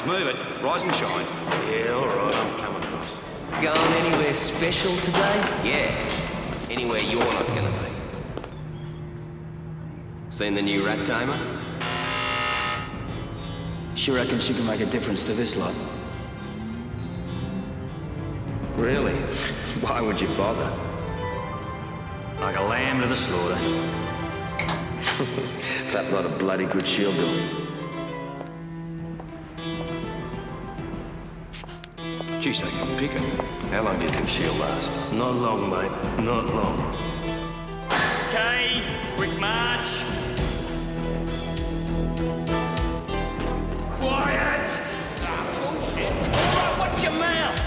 let's move it. Rise and shine. Yeah, all right, I'm coming across. Going anywhere special today? Yeah. Anywhere you're not gonna be. Seen the new rat tamer? She reckons she can make a difference to this lot. Really? Why would you bother? Like a lamb to the slaughter. That lot of bloody good she'll do. Geez, they can pick it. How long do you think she'll last? Not long, mate. Not long. Okay, quick march. Quiet! Bullshit. All right, watch your mouth.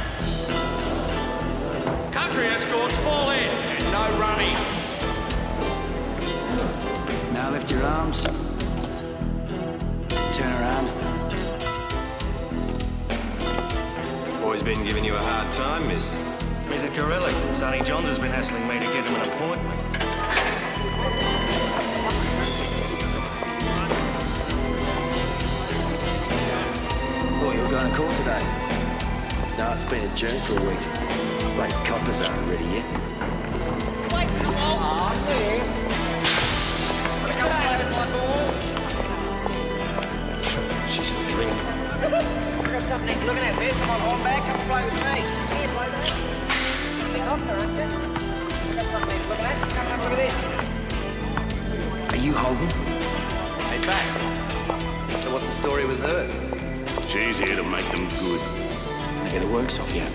Country escorts fall in and no running. Now lift your arms. Turn around. Boy's been giving you a hard time, miss. Mr. Corelli, Sonny Johns has been hassling me to get him an appointment. What, you're going to court today? No, it's been adjourned for a week. Bloody coppers aren't ready yet. Wait, hello? Yes. She's a dream. I've got something he's looking at, miss. Come on, hold back. Come play with me. Here, play with me. You're off there, aren't you? I've got something he's looking at. Come and have a look at this. Are you Holden? Hey, Bax. So what's the story with her? She's here to make them good. They get the works off you.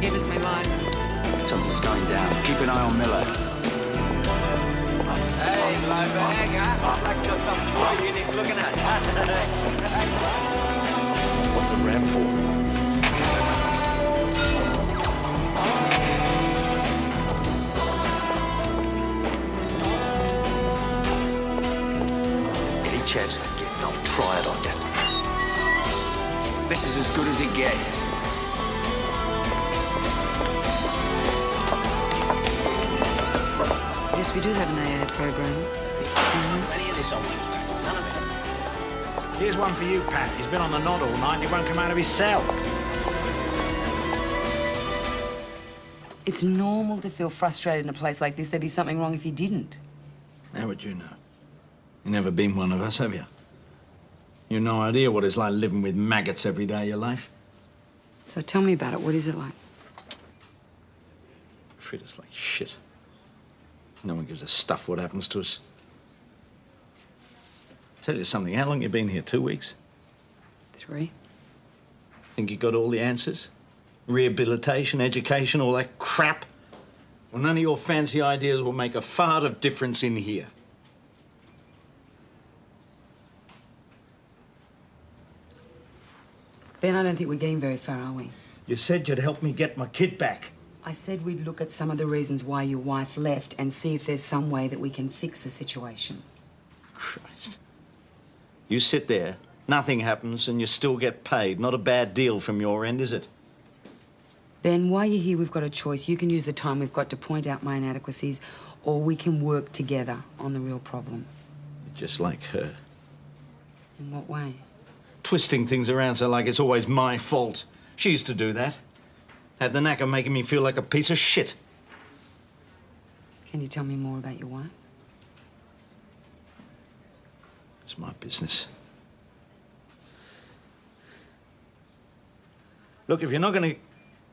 Give us my life. Something's going down. Keep an eye on Miller. Hey, blow bag, huh? I've like got something for you he's looking at. What's the ram for? Any chance they get, I'll try it on you. This is as good as it gets. Yes, we do have an AA program. Plenty of this on Wednesday. None of it. Here's one for you, Pat. He's been on the nod all night and he won't come out of his cell. It's normal to feel frustrated in a place like this. There'd be something wrong if you didn't. How would you know? You've never been one of us, have you? You've no idea what it's like living with maggots every day of your life. So tell me about it. What is it like? Treat us like shit. No one gives a stuff what happens to us. Tell you something, how long you been here? 2 weeks? 3. Think you got all the answers? Rehabilitation, education, all that crap? Well, none of your fancy ideas will make a fart of difference in here. Ben, I don't think we're getting very far, are we? You said you'd help me get my kid back. I said we'd look at some of the reasons why your wife left and see if there's some way that we can fix the situation. Christ. You sit there, nothing happens, and you still get paid. Not a bad deal from your end, is it? Ben, while you're here, we've got a choice. You can use the time we've got to point out my inadequacies, or we can work together on the real problem. Just like her. In what way? Twisting things around so like it's always my fault. She used to do that. Had the knack of making me feel like a piece of shit. Can you tell me more about your wife? It's my business. Look, if you're not going to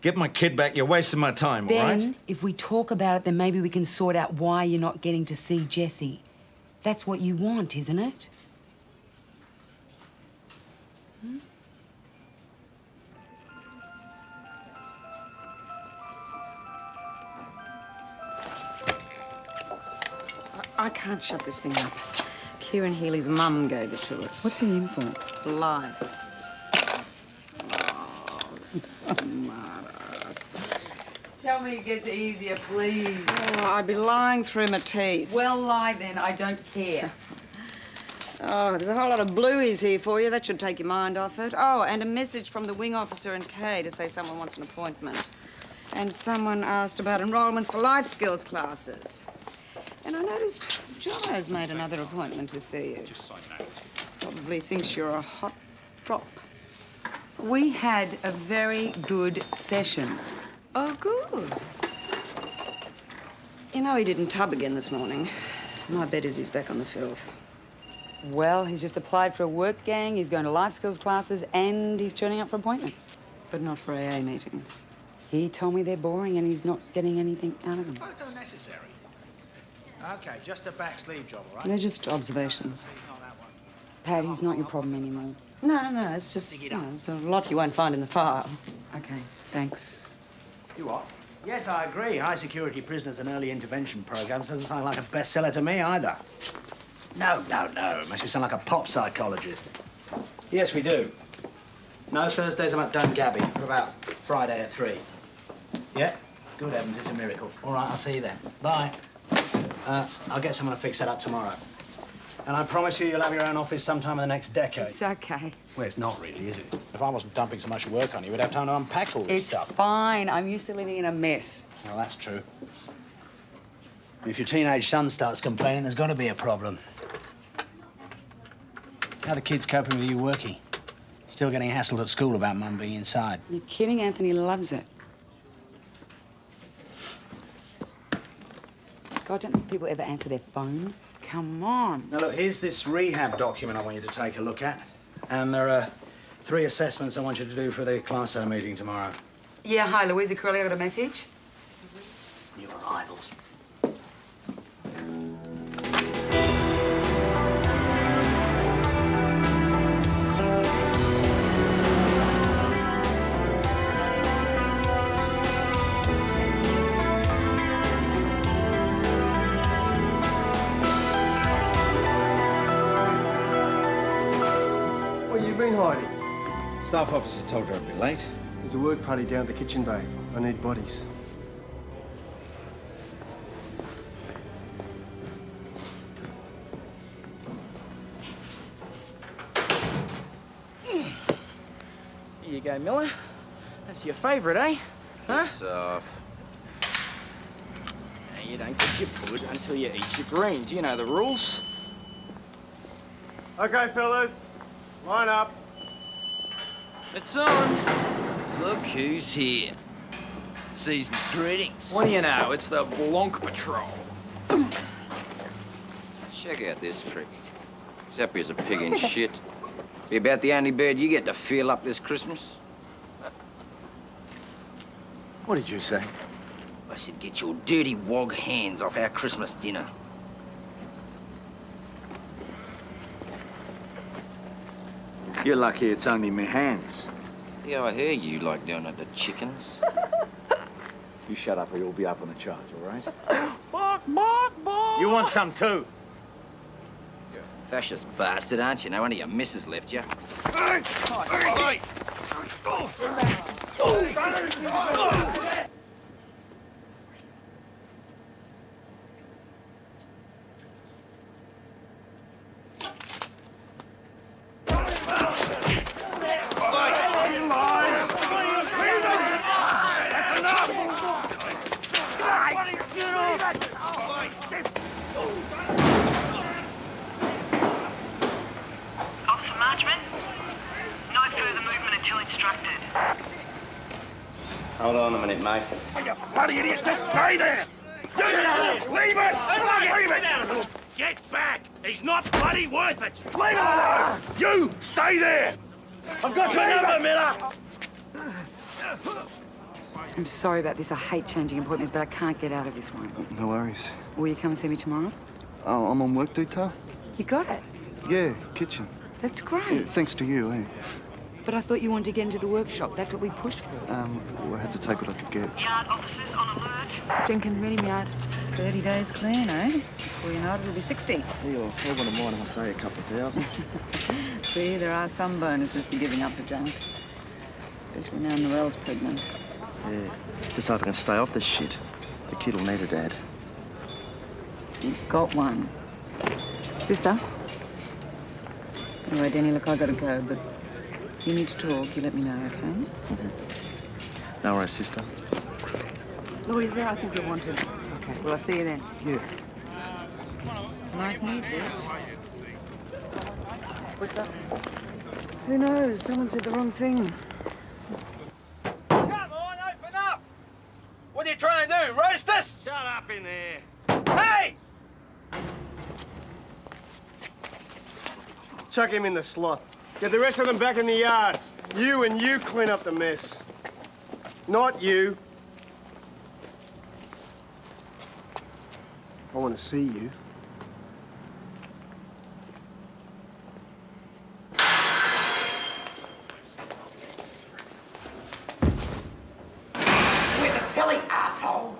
get my kid back, you're wasting my time, all right? Ben, if we talk about it, then maybe we can sort out why you're not getting to see Jessie. That's what you want, isn't it? I can't shut this thing up. Kieran Healy's mum gave it to us. What's he in for? Life. Oh, smartass. Tell me it gets easier, please. Oh, I'd be lying through my teeth. Well, lie then. I don't care. Oh, there's a whole lot of blueies here for you. That should take your mind off it. Oh, and a message from the wing officer in Kay to say someone wants an appointment. And someone asked about enrolments for life skills classes. And I noticed Jono's made another appointment to see you. Just so note. Probably thinks you're a hot drop. We had a very good session. Oh, good. You know, he didn't tub again this morning. My bet is he's back on the filth. Well, he's just applied for a work gang, he's going to life skills classes, and he's turning up for appointments. But not for AA meetings. He told me they're boring and he's not getting anything out of them. Photo necessary. Okay, just a back sleeve job, all right? They're just observations. Not that one. Pat, he's not your problem anymore. No, it's just, you know, there's a lot you won't find in the file. Okay, thanks. You what? Yes, I agree. High security prisoners and early intervention programs doesn't sound like a bestseller to me either. No. It makes me sound like a pop psychologist. Yes, we do. No Thursdays I'm at Dome Gabby for about Friday at 3. Yeah? Good heavens, it's a miracle. All right, I'll see you then. Bye. I'll get someone to fix that up tomorrow. And I promise you'll have your own office sometime in the next decade. It's okay. Well, it's not really, is it? If I wasn't dumping so much work on you, we'd have time to unpack all this It's stuff. fine. I'm used to living in a mess. Well, that's true. If your teenage son starts complaining, there's got to be a problem. How are the kids coping with you working? Still getting hassled at school about Mum being inside? You're kidding, Anthony loves it. God, don't these people ever answer their phone? Come on. Now, look, here's this rehab document I want you to take a look at. And there are 3 assessments I want you to do for the class A meeting tomorrow. Yeah, hi, Louisa Corelli. I got a message. New arrivals. Where you been hiding? Staff officer told her I'd be late. There's a work party down at the kitchen bay. I need bodies. Here you go, Miller. That's your favourite, eh? Huh? So, Now, you don't get your food until you eat your greens. You know the rules. Okay, fellas. Line up. it's on. Look who's here. Season's greetings. What do you know? It's the Blanc Patrol. Check out this prick. He's happy as a pig in shit. Be about the only bird you get to feel up this Christmas. What did you say? I said, get your dirty wog hands off our Christmas dinner. You're lucky it's only me hands. Yeah, I hear you like doing it to chickens. You shut up or you'll be up on a charge, all right? Bark, bark, bark! You want some too? You're a fascist bastard, aren't you? No wonder your missus left you. Officer Marchman, no further movement until instructed. Hold on a minute, mate. You bloody idiots, just stay there! Leave it! Get back! He's not bloody worth it! Leave it alone! You, stay there! I've got your number, Miller! I'm sorry about this. I hate changing appointments, but I can't get out of this one. No worries. Will you come and see me tomorrow? Oh, I'm on work detail? You got it. Yeah, kitchen. That's great. Yeah, thanks to you, eh? But I thought you wanted to get into the workshop. That's what we pushed for. Well, I had to take what I could get. Yard officers on alert. Jenkins Medium Yard. 30 days clean, eh? Before you know it, it'll be 60. Yeah, I wouldn't mind if I say a couple of thousand. See, there are some bonuses to giving up the junk. Especially now Noelle's pregnant. Yeah, just hope I can stay off this shit. The kid'll need a dad. He's got one. Sister? Anyway, Danny, look, I gotta go, but if you need to talk, you let me know, okay? No worries, sister. Louisa, I think you're wanted. Okay, well, I'll see you then. Yeah. Might need this. What's up? Who knows? Someone said the wrong thing. Come on, open up! What are you trying to do, roast us? Shut up in there. Hey! Chuck him in the slot. Get the rest of them back in the yards. You and you clean up the mess. Not you. I want to see you. Where's the telly, asshole?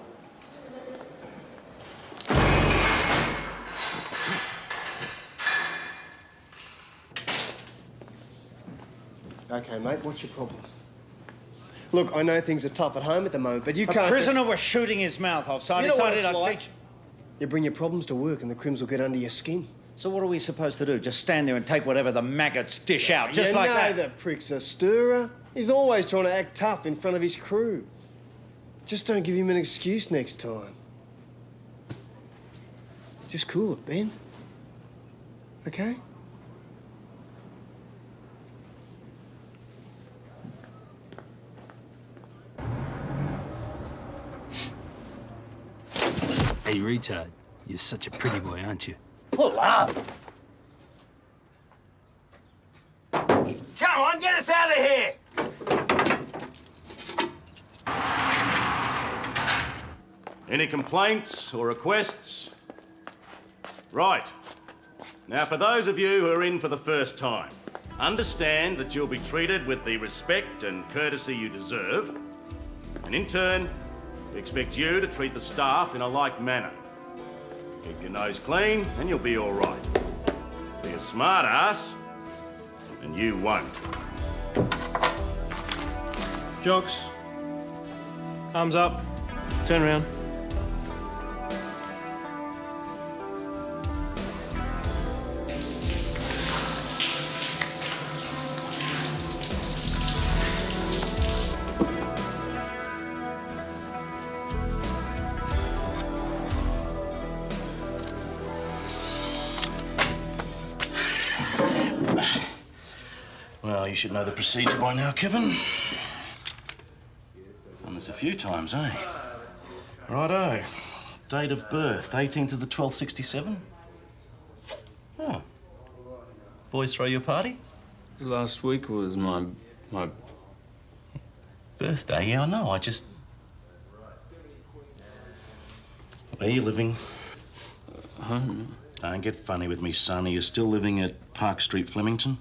Okay, mate, what's your problem? Look, I know things are tough at home at the moment, but you A can't prisoner just... was shooting his mouth off, so I You know what decided it's I'd like? teach... You bring your problems to work and the crims will get under your skin. So what are we supposed to do? Just stand there and take whatever the maggots dish out, just like that? You know the prick's a stirrer. He's always trying to act tough in front of his crew. Just don't give him an excuse next time. Just cool it, Ben. Okay? Hey, retard. You're such a pretty boy, aren't you? Pull up! Come on, get us out of here! Any complaints or requests? Right. Now, for those of you who are in for the first time, understand that you'll be treated with the respect and courtesy you deserve, and in turn, we expect you to treat the staff in a like manner. Keep your nose clean, and you'll be all right. Be a smart ass, and you won't. Jocks. Arms up. Turn around. Well, you should know the procedure by now, Kevin. Done this a few times, eh? Righto. Date of birth, 18th of the 12th, 67? Oh. Boys throw you a party? Last week was my Birthday? Yeah, I know. I just... Where are you living? home. Don't get funny with me, son. Are you still living at Park Street, Flemington?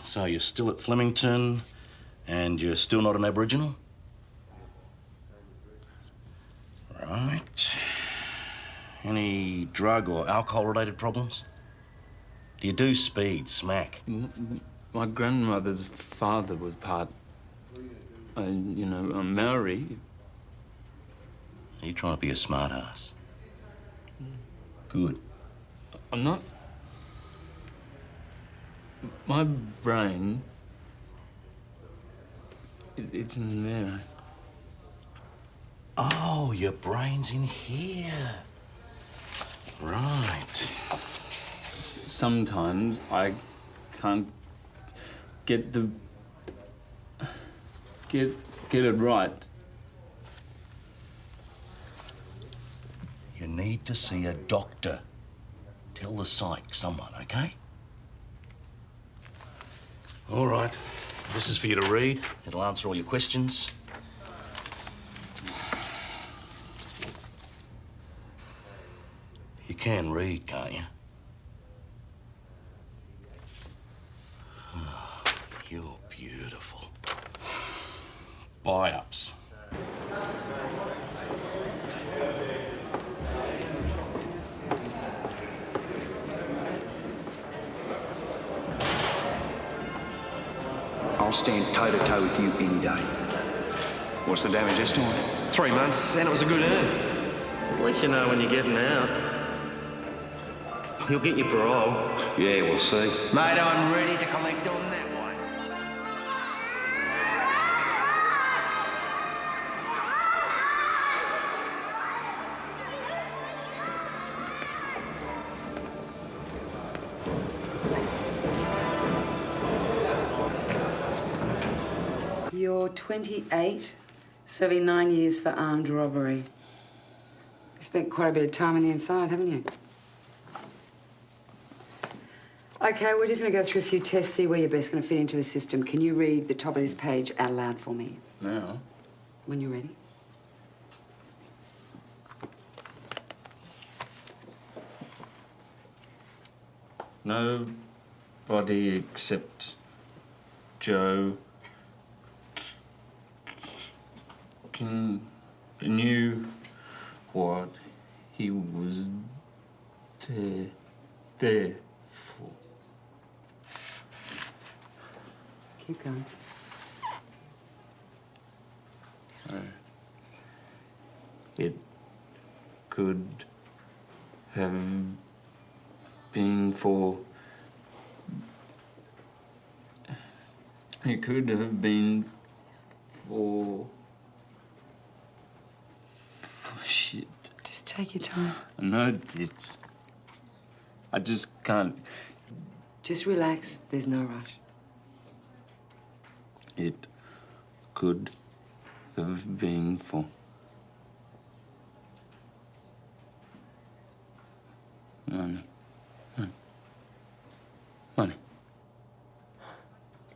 So you're still at Flemington, and you're still not an Aboriginal? Right. Any drug or alcohol-related problems? Do you do speed, smack? My grandmother's father was part, a Maori. Are you trying to be a smart ass? Good. I'm not. My brain, it's in there. Oh, your brain's in here. Right. Sometimes I can't get it right. You need to see a doctor. Tell the psych someone, okay? All right. This is for you to read. It'll answer all your questions. You can read, can't you? Oh, you're beautiful. Buy-ups. I'll stand toe-to-toe with you any day. What's the damage this time? 3 months, and it was a good earn. At least you know when you're getting out. He'll get you parole. Yeah, we'll see. Mate, I'm ready to collect on that one. you're 28, serving 9 years for armed robbery. You spent quite a bit of time on the inside, haven't you? Okay, we're just going to go through a few tests, see where you're best going to fit into the system. Can you read the top of this page out loud for me? Now? When you're ready. Nobody except Joe knew what he was there for. Keep going. It could have been for... It could have been for shit. Just take your time. I know this. I just can't. Just relax. There's no rush. It could have been for money. Money.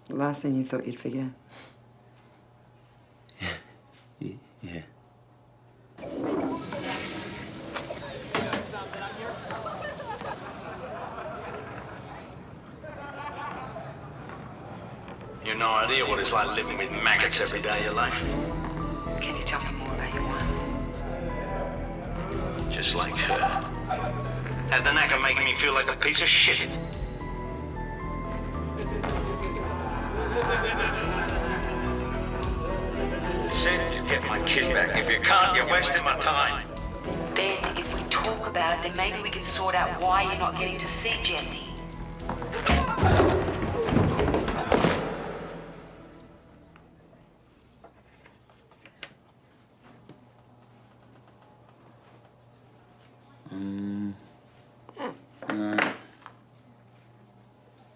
The last thing you thought you'd forget. Yeah. You've no idea what it's like living with maggots every day of your life. Can you tell me more about your wife? Just like her. Had the knack of making me feel like a piece of shit. Said you'd get my kid back. If you can't, you're wasting my time. Ben, if we talk about it, then maybe we can sort out why you're not getting to see Jessie.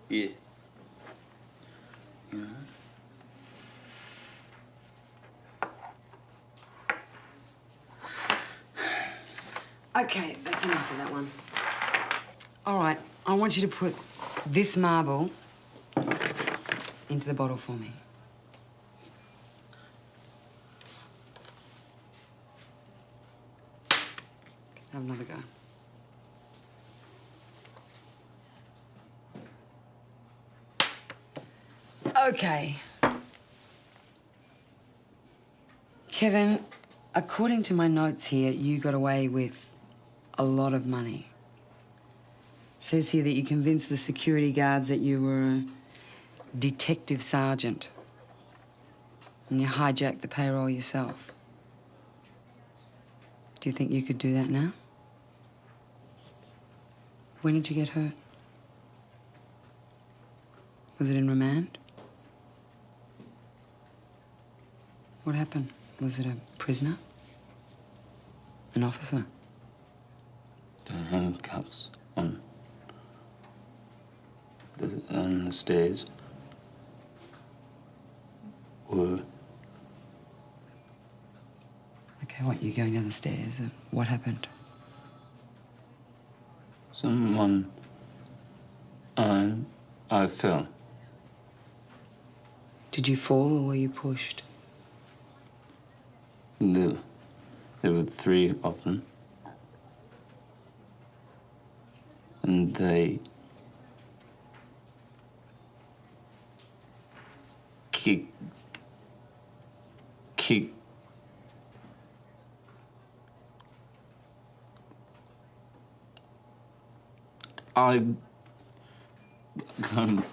Yeah. Okay, that's enough of that one. All right, I want you to put this marble into the bottle for me. Have another go. Okay. Kevin, according to my notes here, you got away with a lot of money. It says here that you convinced the security guards that you were a detective sergeant. And you hijacked the payroll yourself. Do you think you could do that now? When did you get hurt? Was it in remand? What happened? Was it a prisoner? An officer? The handcuffs on the stairs were... Okay, what, you going down the stairs? What happened? Someone... I fell. Did you fall or were you pushed? There were 3 of them. And they... kick... I can't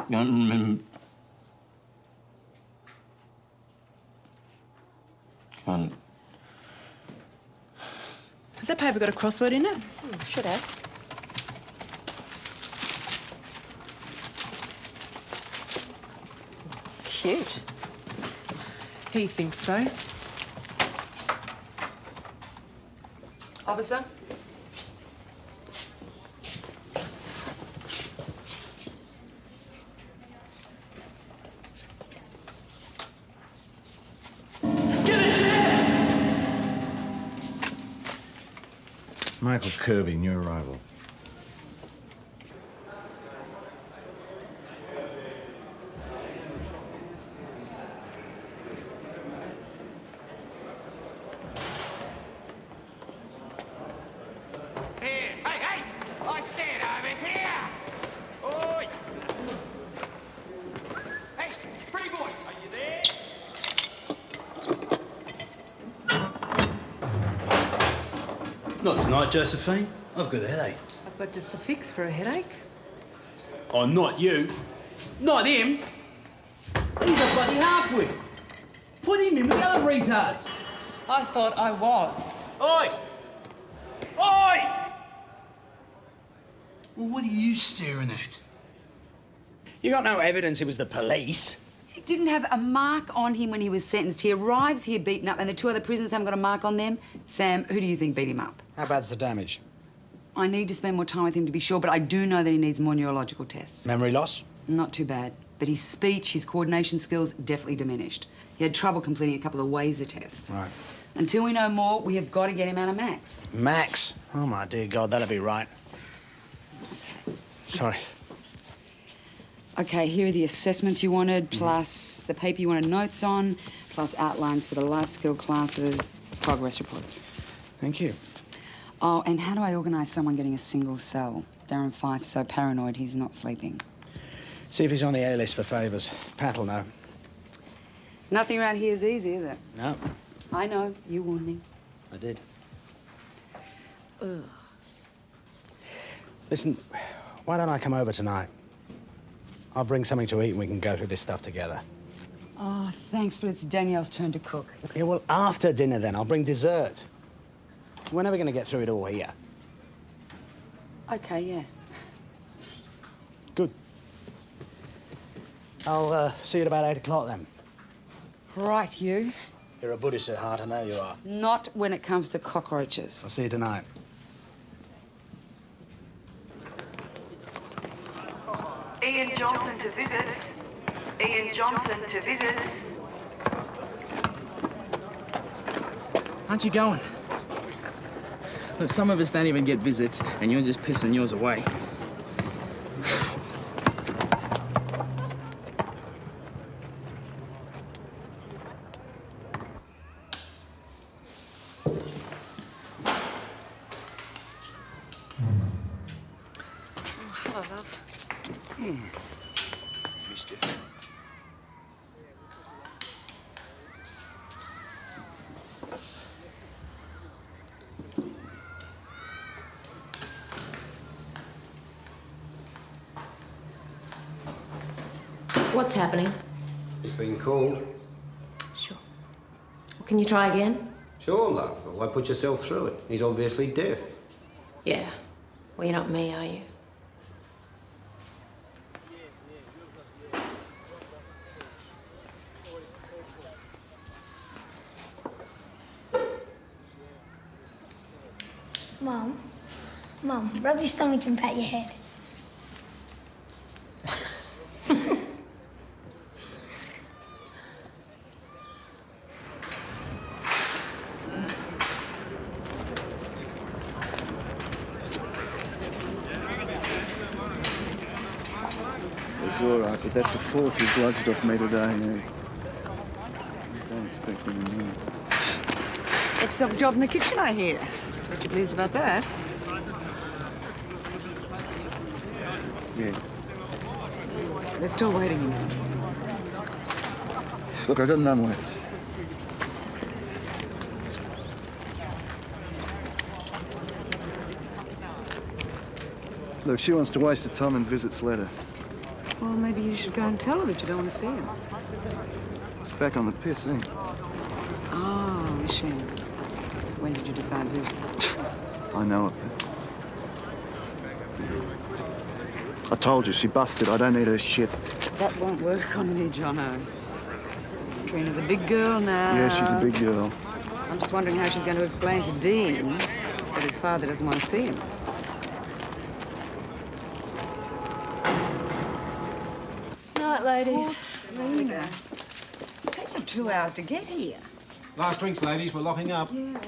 remember. Has that paper got a crossword in it? Should have. Cute. He thinks so. Officer? Michael Kirby, new arrival. Not tonight, Josephine. I've got a headache. I've got just the fix for a headache. Oh, not you. Not him. He's a bloody half-wit. Put him in with the other retards. I thought I was. Oi! Oi! Well, what are you staring at? You got no evidence it was the police. He didn't have a mark on him when he was sentenced. He arrives here beaten up, and the two other prisoners haven't got a mark on them. Sam, who do you think beat him up? How bad's the damage? I need to spend more time with him to be sure, but I do know that he needs more neurological tests. Memory loss? Not too bad. But his speech, his coordination skills, definitely diminished. He had trouble completing a couple of Wazer tests. Right. Until we know more, we have got to get him out of Max. Max? Oh, my dear God, that'll be right. Sorry. OK, here are the assessments you wanted, plus the paper you wanted notes on, plus outlines for the life skill classes, progress reports. Thank you. Oh, and how do I organise someone getting a single cell? Darren Fife's so paranoid he's not sleeping. See if he's on the A-list for favours. Pat'll know. Nothing around here is easy, is it? No. I know. You warned me. I did. Ugh. Listen, why don't I come over tonight? I'll bring something to eat and we can go through this stuff together. Oh, thanks, but it's Danielle's turn to cook. Yeah, well, after dinner then. I'll bring dessert. We're never going to get through it all here. OK, yeah. Good. I'll see you at about 8 o'clock then. Right, you. You're a Buddhist at heart, I know you are. Not when it comes to cockroaches. I'll see you tonight. Ian Johnson to visits. Ian Johnson to visits. Aren't you going? Look, some of us don't even get visits, and you're just pissing yours away. Hello, love. Missed you. What's happening? He's been called. Sure. Well, can you try again? Sure, love. But why put yourself through it? He's obviously deaf. Yeah. Well, you're not me, are you? Mum, rub your stomach and pat your head. All right, but that's the fourth you've bludged off me today, yeah. Don't expect any more. Got yourself a job in the kitchen, I hear. Bet you're pleased about that. Yeah. They're still waiting, you know. Look, I got none left. Look, she wants to waste her time and visits letter. Well, maybe you should go and tell her that you don't want to see her. She's back on the piss, eh? Oh, is she? When did you decide who's? I know it, but... I told you, she busted. I don't need her shit. That won't work on me, Jono. Trina's a big girl now. Yeah, she's a big girl. I'm just wondering how she's going to explain to Dean that his father doesn't want to see him. Night, ladies. Trina. It takes her 2 hours to get here. Last drinks, ladies. We're locking up. Yeah.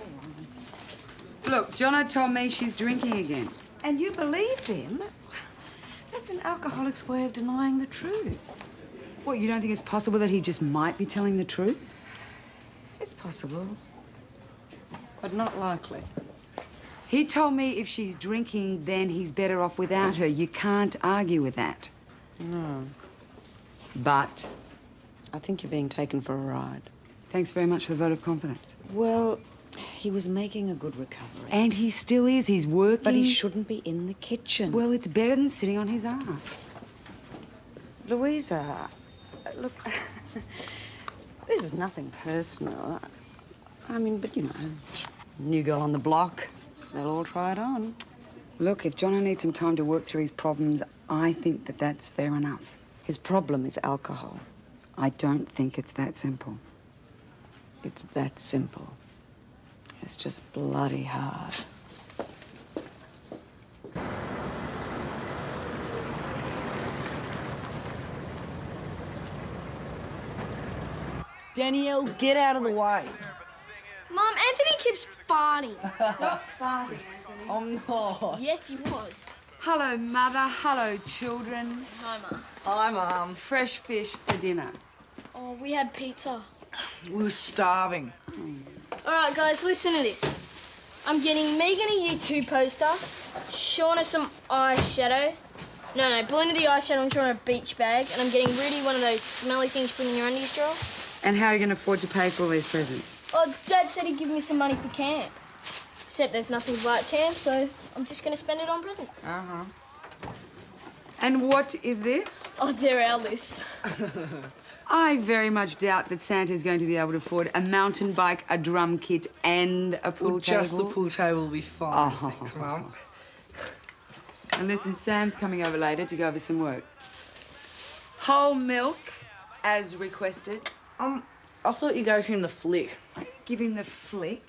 Look, Jono told me she's drinking again. And you believed him? That's an alcoholic's way of denying the truth. What, you don't think it's possible that he just might be telling the truth? It's possible, but not likely. He told me if she's drinking, then he's better off without her. You can't argue with that. No. But? I think you're being taken for a ride. Thanks very much for the vote of confidence. Well, he was making a good recovery. And he still is. He's working. But he shouldn't be in the kitchen. Well, it's better than sitting on his ass. Louisa, look, this is nothing personal. I mean, but you know, new girl on the block. They'll all try it on. Look, if Jono needs some time to work through his problems, I think that that's fair enough. His problem is alcohol. I don't think it's that simple. It's that simple. It's just bloody hard. Danielle, get out of the way. Mum, Anthony keeps farting. Not farting, Anthony. I'm not. Yes, he was. Hello, Mother. Hello, children. Hi, Ma. Hi, Mum. Fresh fish for dinner. Oh, we had pizza. We were starving. All right, guys, listen to this. I'm getting Megan a U2 poster, Shauna some eyeshadow. No, Belinda the eyeshadow and Shauna a beach bag, and I'm getting Rudy one of those smelly things you put in your undies drawer. And how are you going to afford to pay for all these presents? Oh, Dad said he'd give me some money for camp. Except there's nothing to buy at camp, so I'm just going to spend it on presents. Uh-huh. And what is this? Oh, they're our list. I very much doubt that Santa's going to be able to afford a mountain bike, a drum kit, and a pool table. Just the pool table will be fine. Oh. Thanks, Mum. And listen, Sam's coming over later to go over some work. Whole milk, as requested. I thought you gave him the flick. Give him the flick.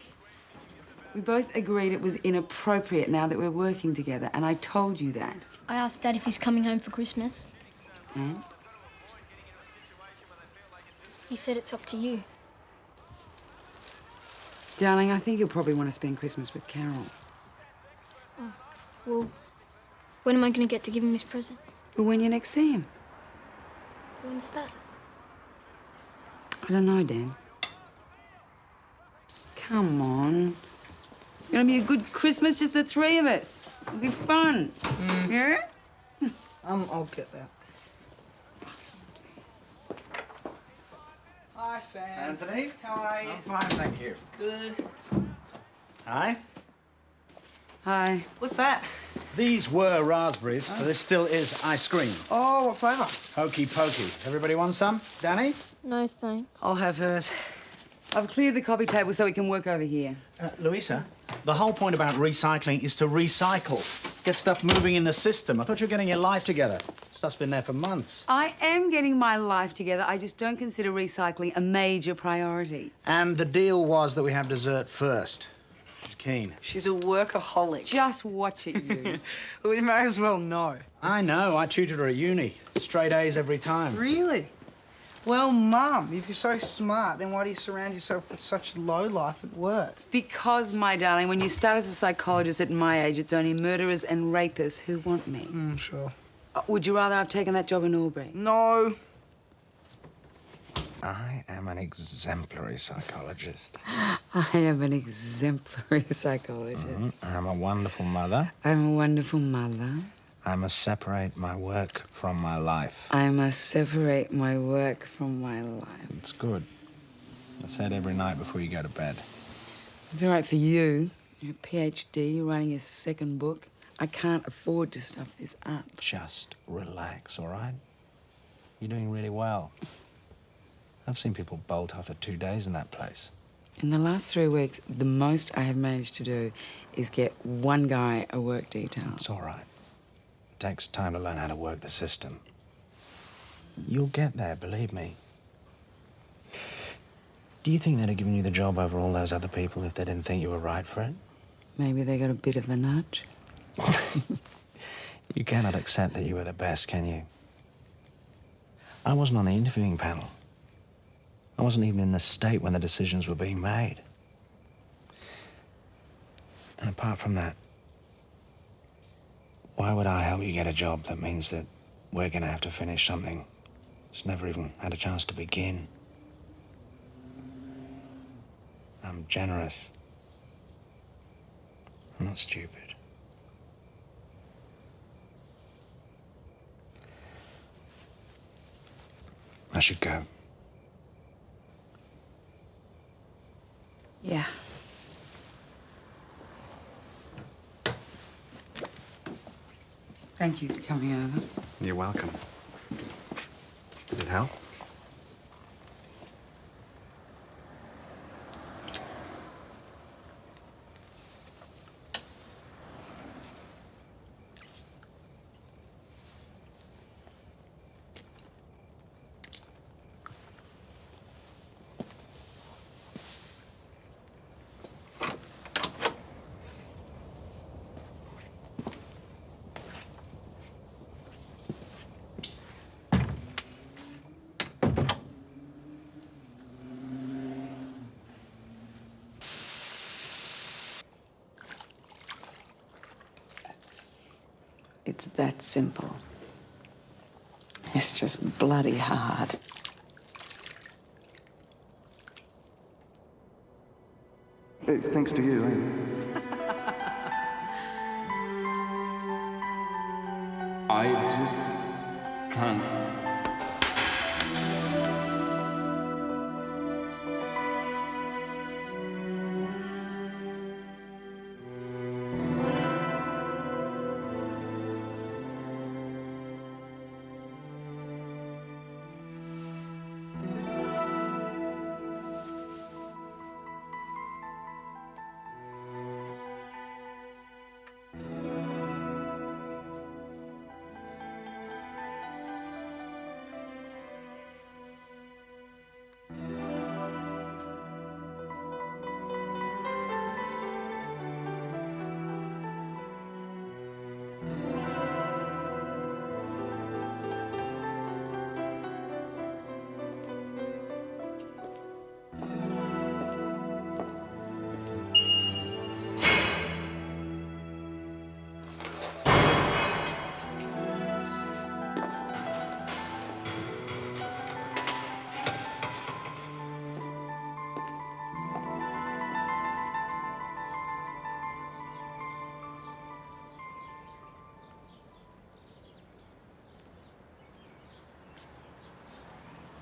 We both agreed it was inappropriate now that we're working together, and I told you that. I asked Dad if he's coming home for Christmas. And? He said it's up to you. Darling, I think you'll probably want to spend Christmas with Carol. Oh, well, when am I going to get to give him his present? Well, when you next see him. When's that? I don't know, Dan. Come on. It's going to be a good Christmas, just the three of us. It'll be fun. Yeah? I'll get that. Hi, Sam. Anthony, how are you? I'm fine, thank you. Good. Hi. Hi. What's that? These were raspberries, but this still is ice cream. Oh, what flavour? Hokey pokey. Everybody want some? Danny? No, thanks. I'll have hers. I've cleared the coffee table so we can work over here. Louisa, the whole point about recycling is to recycle. Get stuff moving in the system. I thought you were getting your life together. Stuff's been there for months. I am getting my life together. I just don't consider recycling a major priority. And the deal was that we have dessert first. She's keen. She's a workaholic. Just watch it, you. Well, you may as well know. I know. I tutored her at uni. Straight A's every time. Really? Well, Mum, if you're so smart, then why do you surround yourself with such low life at work? Because, my darling, when you start as a psychologist at my age, it's only murderers and rapists who want me. Sure. Would you rather I've taken that job in Albury? No. I am an exemplary psychologist. I am an exemplary psychologist. I'm a wonderful mother. I'm a wonderful mother. I must separate my work from my life. I must separate my work from my life. It's good. I say it every night before you go to bed. It's all right for you. You're a PhD, you're writing your second book. I can't afford to stuff this up. Just relax, all right? You're doing really well. I've seen people bolt after 2 days in that place. In the last 3 weeks, the most I have managed to do is get one guy a work detail. It's all right. It takes time to learn how to work the system. You'll get there, believe me. Do you think they'd have given you the job over all those other people if they didn't think you were right for it? Maybe they got a bit of a nudge. You cannot accept that you were the best, can you? I wasn't on the interviewing panel. I wasn't even in the state when the decisions were being made. And apart from that, why would I help you get a job that means that we're gonna have to finish something that's never even had a chance to begin? I'm generous. I'm not stupid. I should go. Yeah. Thank you for coming over. You're welcome. Did it help? It's that simple. It's just bloody hard. Hey, thanks to you, I just can't.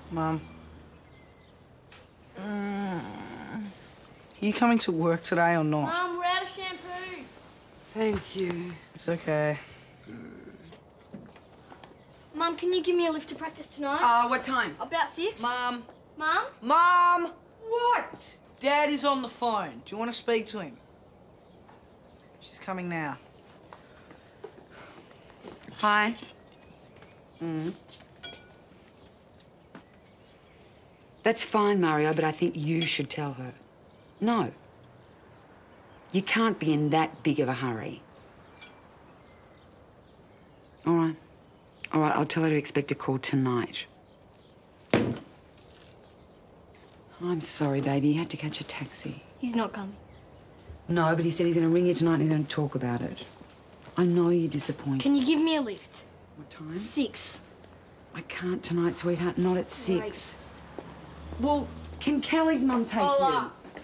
Mum. Are you coming to work today or not? Mum, we're out of shampoo. Thank you. It's okay. Mum, can you give me a lift to practice tonight? What time? About 6. Mum. Mum? Mum! What? Daddy's on the phone. Do you want to speak to him? She's coming now. Hi. That's fine, Mario, but I think you should tell her. No. You can't be in that big of a hurry. All right. All right, I'll tell her to expect a call tonight. I'm sorry, baby. You had to catch a taxi. He's not coming. No, but he said he's going to ring you tonight and he's going to talk about it. I know you're disappointed. Can you give me a lift? What time? 6. I can't tonight, sweetheart. Not at 6. Great. Well, can Kelly's mum take I'll you? ask.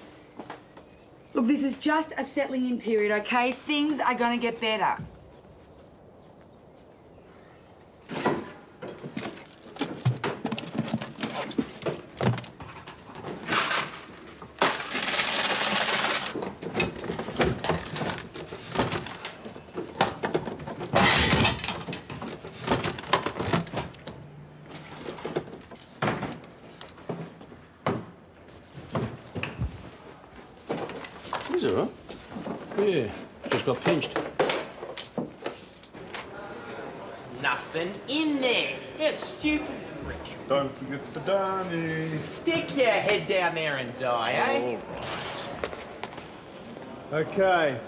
Look, this is just a settling in period, okay? Things are going to get better. Is it, huh? Yeah, just got pinched. There's nothing in there. You stupid prick. Don't forget the Danny. Stick your head down there and die, eh? All right. Okay.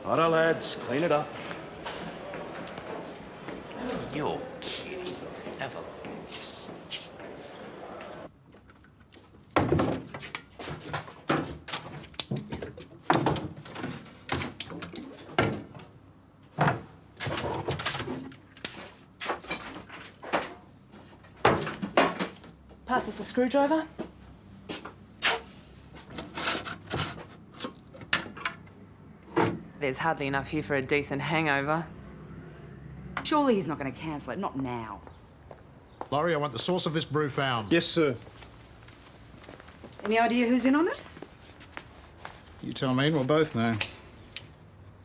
Righto, lads, clean it up. You're kidding. Have a look at this. this a screwdriver? There's hardly enough here for a decent hangover. Surely he's not going to cancel it, not now. Laurie, I want the source of this brew found. Yes, sir. Any idea who's in on it? You tell me, we'll both know.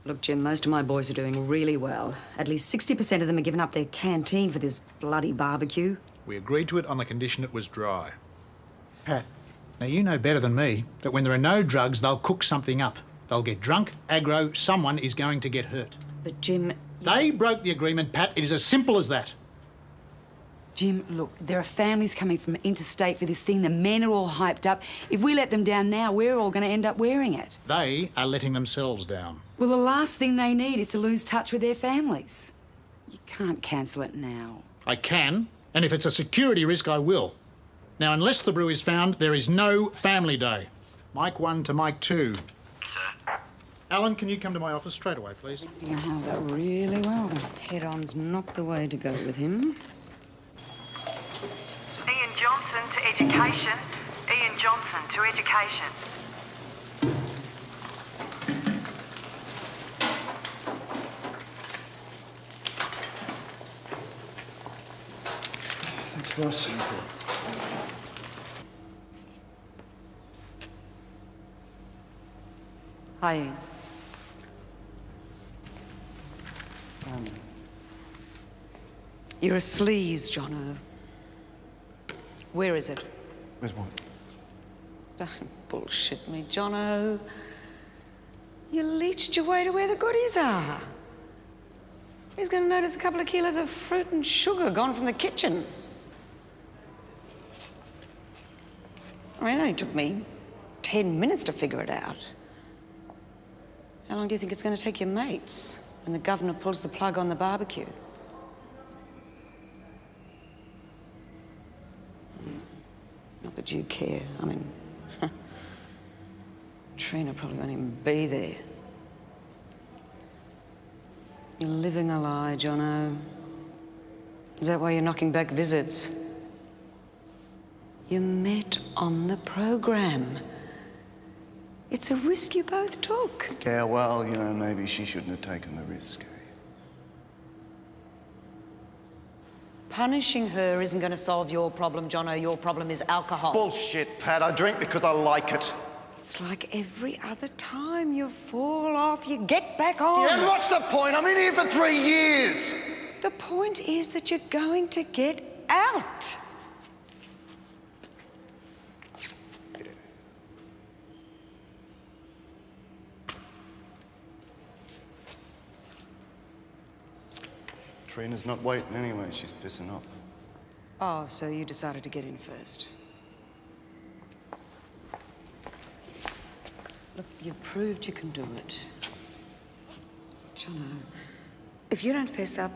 Look, Jim, most of my boys are doing really well. At least 60% of them are giving up their canteen for this bloody barbecue. We agreed to it on the condition it was dry. Pat, now you know better than me that when there are no drugs, they'll cook something up. They'll get drunk, aggro, someone is going to get hurt. But, Jim... They broke the agreement, Pat. It is as simple as that. Jim, look, there are families coming from interstate for this thing. The men are all hyped up. If we let them down now, we're all going to end up wearing it. They are letting themselves down. Well, the last thing they need is to lose touch with their families. You can't cancel it now. I can, and if it's a security risk, I will. Now, unless the brew is found, there is no family day. Mike 1 to Mike 2. Sir? Alan, can you come to my office straight away, please? You handled that really well. Head-on's not the way to go with him. Ian Johnson to education. Ian Johnson to education. Thanks, boss. Hi, Ian. You're a sleaze, Jono. Where is it? Where's what? Don't bullshit me, Jono. You leached your way to where the goodies are. Who's going to notice a couple of kilos of fruit and sugar gone from the kitchen? I mean, it only took me 10 minutes to figure it out. How long do you think it's going to take your mates when the governor pulls the plug on the barbecue? Not that you care. I mean, Trina probably won't even be there. You're living a lie, Jono. Is that why you're knocking back visits? You met on the program. It's a risk you both took. Yeah, well, you know, maybe she shouldn't have taken the risk, eh? Punishing her isn't going to solve your problem, Jono. Your problem is alcohol. Bullshit, Pat. I drink because I like it. It's like every other time you fall off, you get back on. Yeah, and what's the point? I'm in here for 3 years. The point is that you're going to get out. Trina's not waiting anyway. She's pissing off. Oh, so you decided to get in first. Look, you've proved you can do it. Jono, if you don't fess up,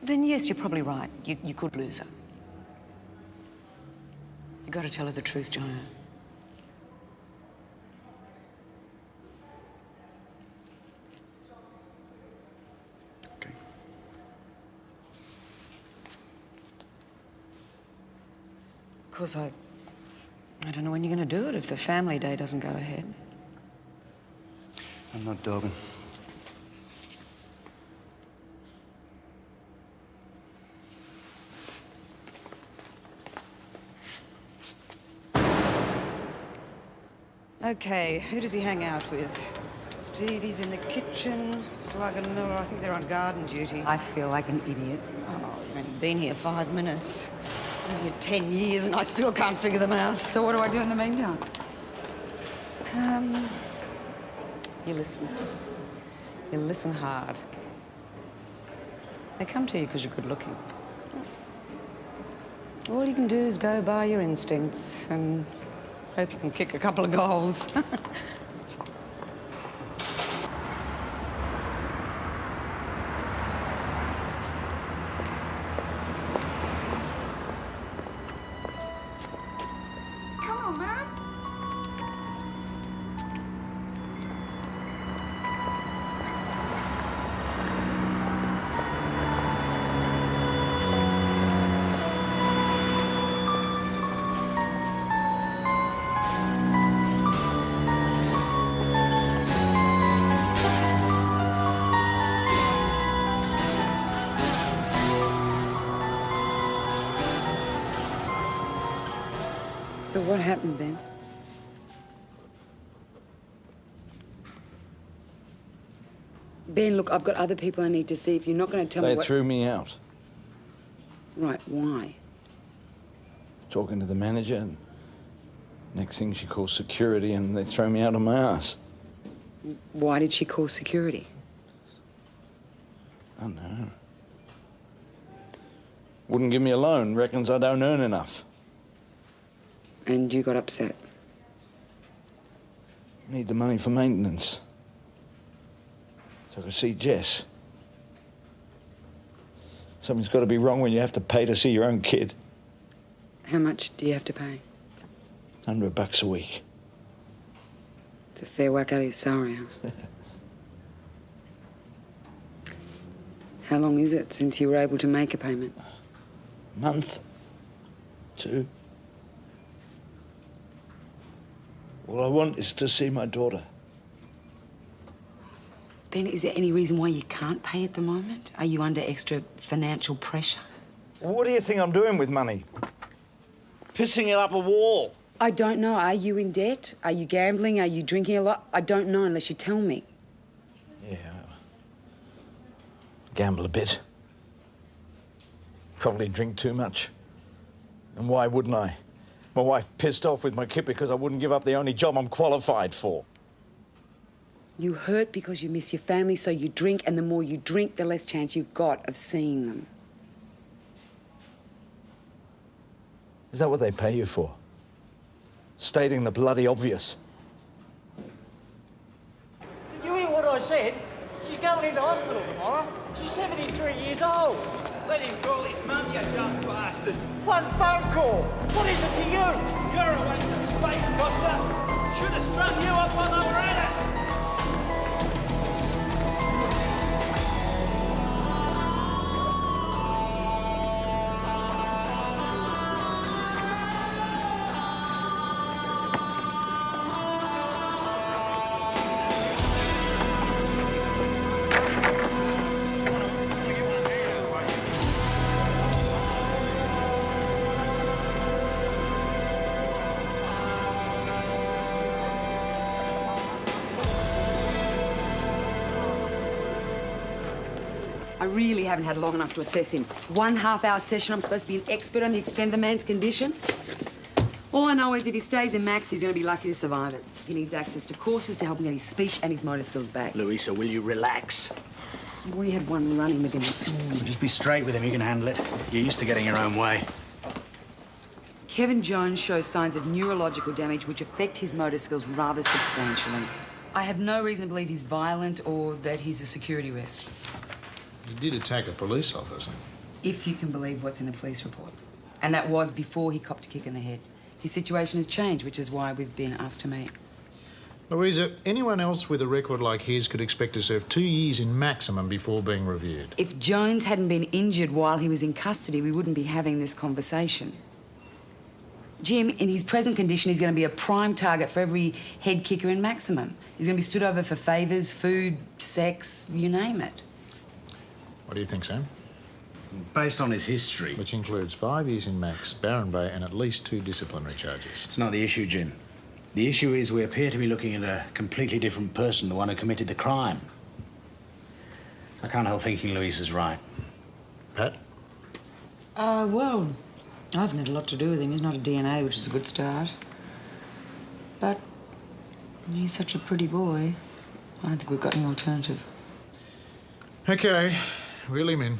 then yes, you're probably right. You could lose her. You got to tell her the truth, Jono. Of course, I don't know when you're going to do it if the family day doesn't go ahead. I'm not dogging. Okay, who does he hang out with? Stevie's in the kitchen, Slug and Miller, I think they're on garden duty. I feel like an idiot. Oh, you've only been here 5 minutes. I've been here 10 years and I still can't figure them out. So what do I do in the meantime? You listen. You listen hard. They come to you because you're good looking. All you can do is go by your instincts and hope you can kick a couple of goals. So what happened then? Ben, look, I've got other people I need to see. If you're not going to tell me They what... threw me out. Right, why? Talking to the manager, and next thing she calls security and they throw me out on my ass. Why did she call security? I don't know. Wouldn't give me a loan, reckons I don't earn enough. And you got upset? Need the money for maintenance. So I could see Jess. Something's got to be wrong when you have to pay to see your own kid. How much do you have to pay? $100 a week. It's a fair whack out of your salary, huh? How long is it since you were able to make a payment? Month. 2. All I want is to see my daughter. Ben, is there any reason why you can't pay at the moment? Are you under extra financial pressure? What do you think I'm doing with money? Pissing it up a wall. I don't know. Are you in debt? Are you gambling? Are you drinking a lot? I don't know unless you tell me. Yeah. Gamble a bit. Probably drink too much. And why wouldn't I? My wife pissed off with my kid because I wouldn't give up the only job I'm qualified for. You hurt because you miss your family, so you drink, and the more you drink, the less chance you've got of seeing them. Is that what they pay you for? Stating the bloody obvious. Did you hear what I said? She's going into hospital tomorrow. She's 73 years old. Let him call his mum, you dumb bastard. One phone call. What is it to you? You're a waste of space, Costa. Should have strung you up while they were at it. I really haven't had long enough to assess him. 1.5 hour session, I'm supposed to be an expert on the extent of the man's condition. All I know is if he stays in Max, he's going to be lucky to survive it. He needs access to courses to help him get his speech and his motor skills back. Louisa, will you relax? I've already had one running with him this morning. Just be straight with him, you can handle it. You're used to getting your own way. Kevin Jones shows signs of neurological damage which affect his motor skills rather substantially. I have no reason to believe he's violent or that he's a security risk. He did attack a police officer. If you can believe what's in the police report. And that was before he copped a kick in the head. His situation has changed, which is why we've been asked to meet. Louisa, anyone else with a record like his could expect to serve 2 years in maximum before being reviewed. If Jones hadn't been injured while he was in custody, we wouldn't be having this conversation. Jim, in his present condition, he's going to be a prime target for every head kicker in maximum. He's going to be stood over for favours, food, sex, you name it. What do you think, Sam? Based on his history. Which includes 5 years in Max, Barron Bay, and at least 2 disciplinary charges. It's not the issue, Jim. The issue is we appear to be looking at a completely different person, the one who committed the crime. I can't help thinking Louise is right. Pat? Well, I haven't had a lot to do with him. He's not a DNA, which is a good start. But he's such a pretty boy. I don't think we've got any alternative. Okay, reel him in.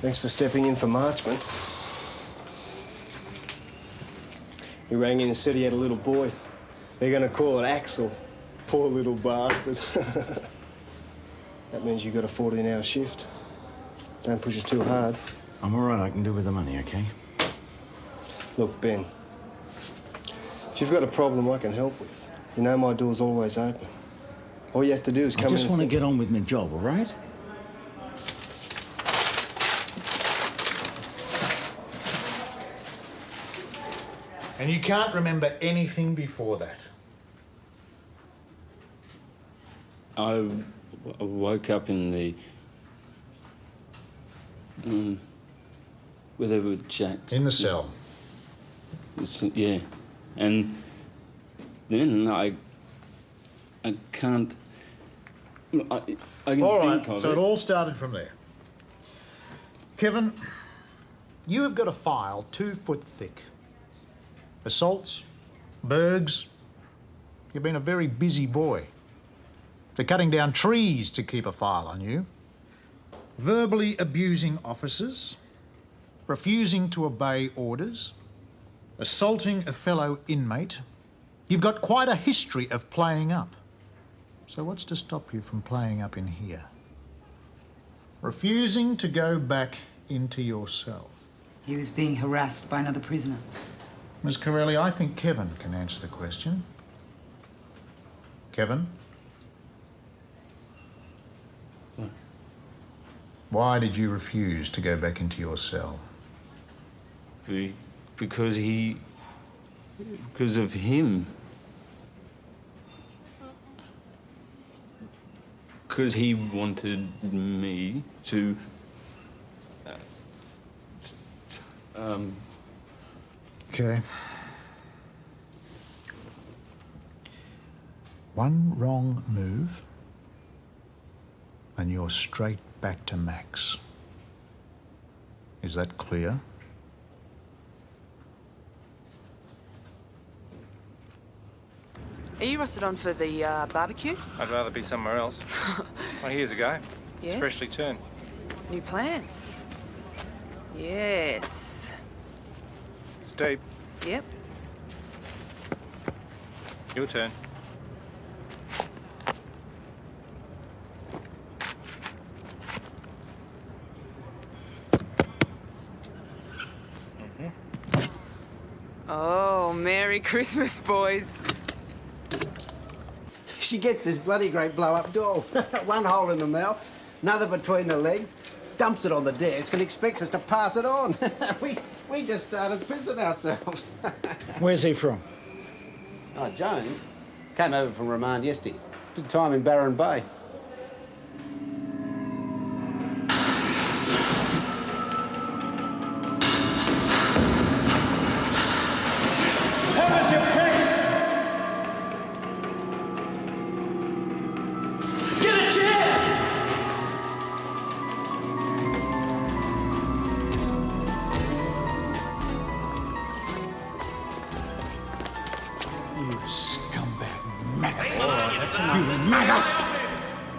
Thanks for stepping in for Marchman. He rang in and said he had a little boy. They're going to call it Axel. Poor little bastard. That means you got a 14-hour shift. Don't push it too hard. I'm all right, I can do with the money, okay? Look, Ben, if you've got a problem I can help with, you know my door's always open. All you have to do is come in I just want to get on with my job, all right? And you can't remember anything before that. I woke up in the... where they were jacked. In the cell? Yeah. And then I can't... I can all think right, of so it. it all started from there. Kevin, you have got a file 2 foot thick. Assaults, burgs. You've been a very busy boy. They're cutting down trees to keep a file on you. Verbally abusing officers. Refusing to obey orders. Assaulting a fellow inmate. You've got quite a history of playing up. So what's to stop you from playing up in here? Refusing to go back into your cell. He was being harassed by another prisoner. Miss Corelli, I think Kevin can answer the question. Kevin? What? Why did you refuse to go back into your cell? Because of him. Because he wanted me to... Okay. One wrong move, and you're straight back to Max. Is that clear? Are you rusted on for the barbecue? I'd rather be somewhere else. Well, here's a go. Yeah? It's freshly turned. New plants? Yes. It's deep. Yep. Your turn. Oh, Merry Christmas, boys. She gets this bloody great blow-up doll. One hole in the mouth, another between the legs, dumps it on the desk and expects us to pass it on. we just started pissing ourselves. Where's he from? Oh, Jones came over from remand yesterday. Did time in Barron Bay.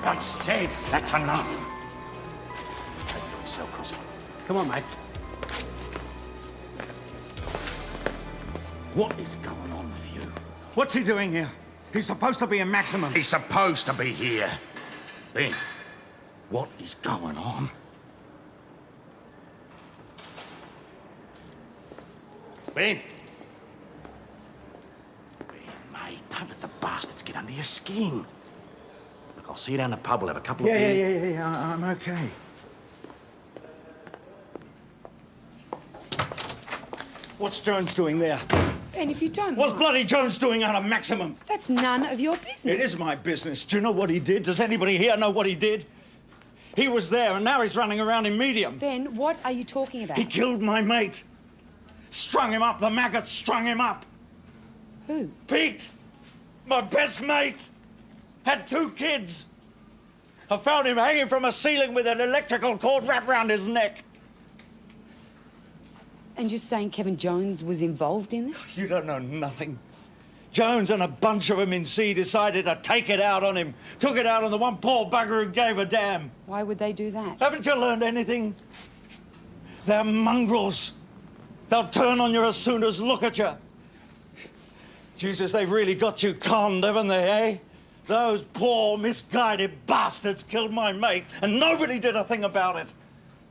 I said that's enough. Take your cell crossing. Come on, mate. What is going on with you? What's he doing here? He's supposed to be in maximum. He's supposed to be here. Ben, what is going on? Ben! Mate, don't let the bastards get under your skin. Look, I'll see you down the pub. We'll have a couple of beers. Yeah, I'm okay. What's Jones doing there? And if you don't... What's bloody Jones doing out of maximum? That's none of your business. It is my business. Do you know what he did? Does anybody here know what he did? He was there, and now he's running around in medium. Ben, what are you talking about? He killed my mate. Strung him up. The maggots strung him up. Who? Pete, my best mate, had 2 kids. I found him hanging from a ceiling with an electrical cord wrapped round his neck. And you're saying Kevin Jones was involved in this? You don't know nothing. Jones and a bunch of them in C decided to take it out on him. Took it out on the one poor bugger who gave a damn. Why would they do that? Haven't you learned anything? They're mongrels. They'll turn on you as soon as look at you. Jesus, they've really got you conned, haven't they, eh? Those poor, misguided bastards killed my mate, and nobody did a thing about it.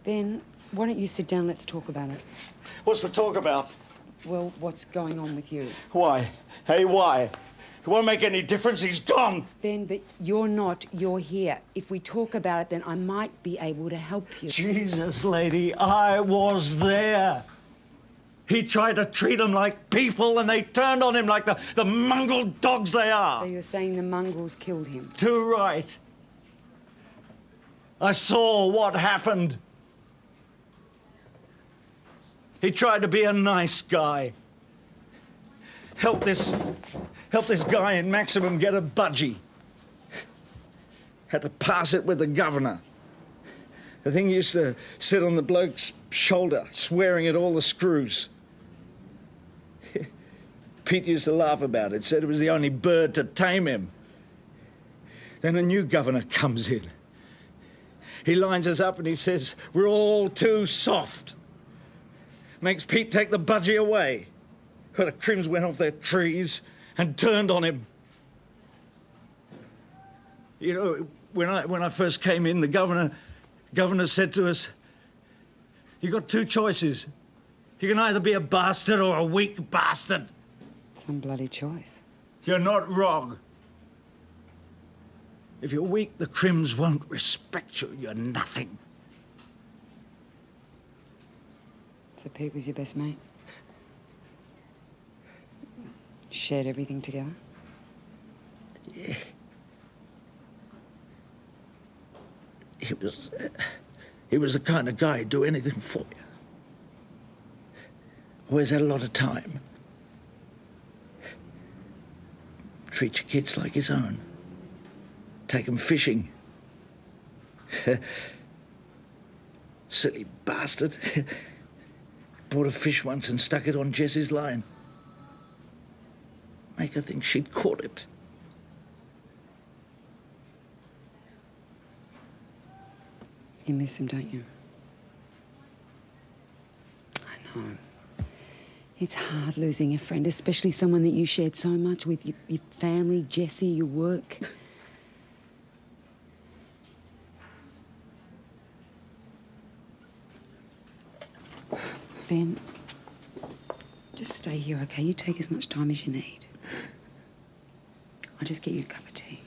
Ben, why don't you sit down, let's talk about it. What's to talk about? Well, what's going on with you? Why? Hey, why? It won't make any difference, he's gone. Ben, but you're not, you're here. If we talk about it, then I might be able to help you. Jesus, lady, I was there. He tried to treat them like people and they turned on him like the mongrel dogs they are. So you're saying the mongrels killed him? Too right. I saw what happened. He tried to be a nice guy. Help this guy in Maximum get a budgie. Had to pass it with the governor. The thing used to sit on the bloke's shoulder, swearing at all the screws. Pete used to laugh about it, said it was the only bird to tame him. Then a new governor comes in. He lines us up and he says, we're all too soft. Makes Pete take the budgie away. The Crims went off their trees and turned on him. You know, when I first came in, the governor said to us, you got two choices. You can either be a bastard or a weak bastard. Some bloody choice. You're not wrong. If you're weak, the Crims won't respect you. You're nothing. So Pete was your best mate? Shared everything together? Yeah. He was the kind of guy who'd do anything for you. Always had a lot of time. Treat your kids like his own. Take them fishing. Silly bastard. Brought a fish once and stuck it on Jess's line. Make her think she'd caught it. You miss him, don't you? I know. It's hard losing a friend, especially someone that you shared so much with, your family, Jessie, your work. Ben, just stay here, okay? You take as much time as you need. I'll just get you a cup of tea.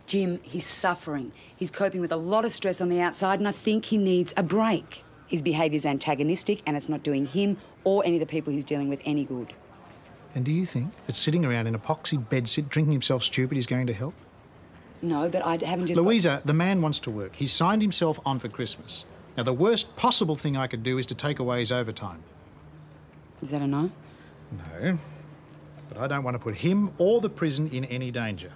Jim, he's suffering. He's coping with a lot of stress on the outside, and I think he needs a break. His behaviour's antagonistic, and it's not doing him or any of the people he's dealing with any good. And do you think that sitting around in a poxy bedsit, drinking himself stupid, is going to help? No, but I haven't just... Louisa, the man wants to work. He's signed himself on for Christmas. Now, the worst possible thing I could do is to take away his overtime. Is that a no? No, but I don't want to put him or the prison in any danger.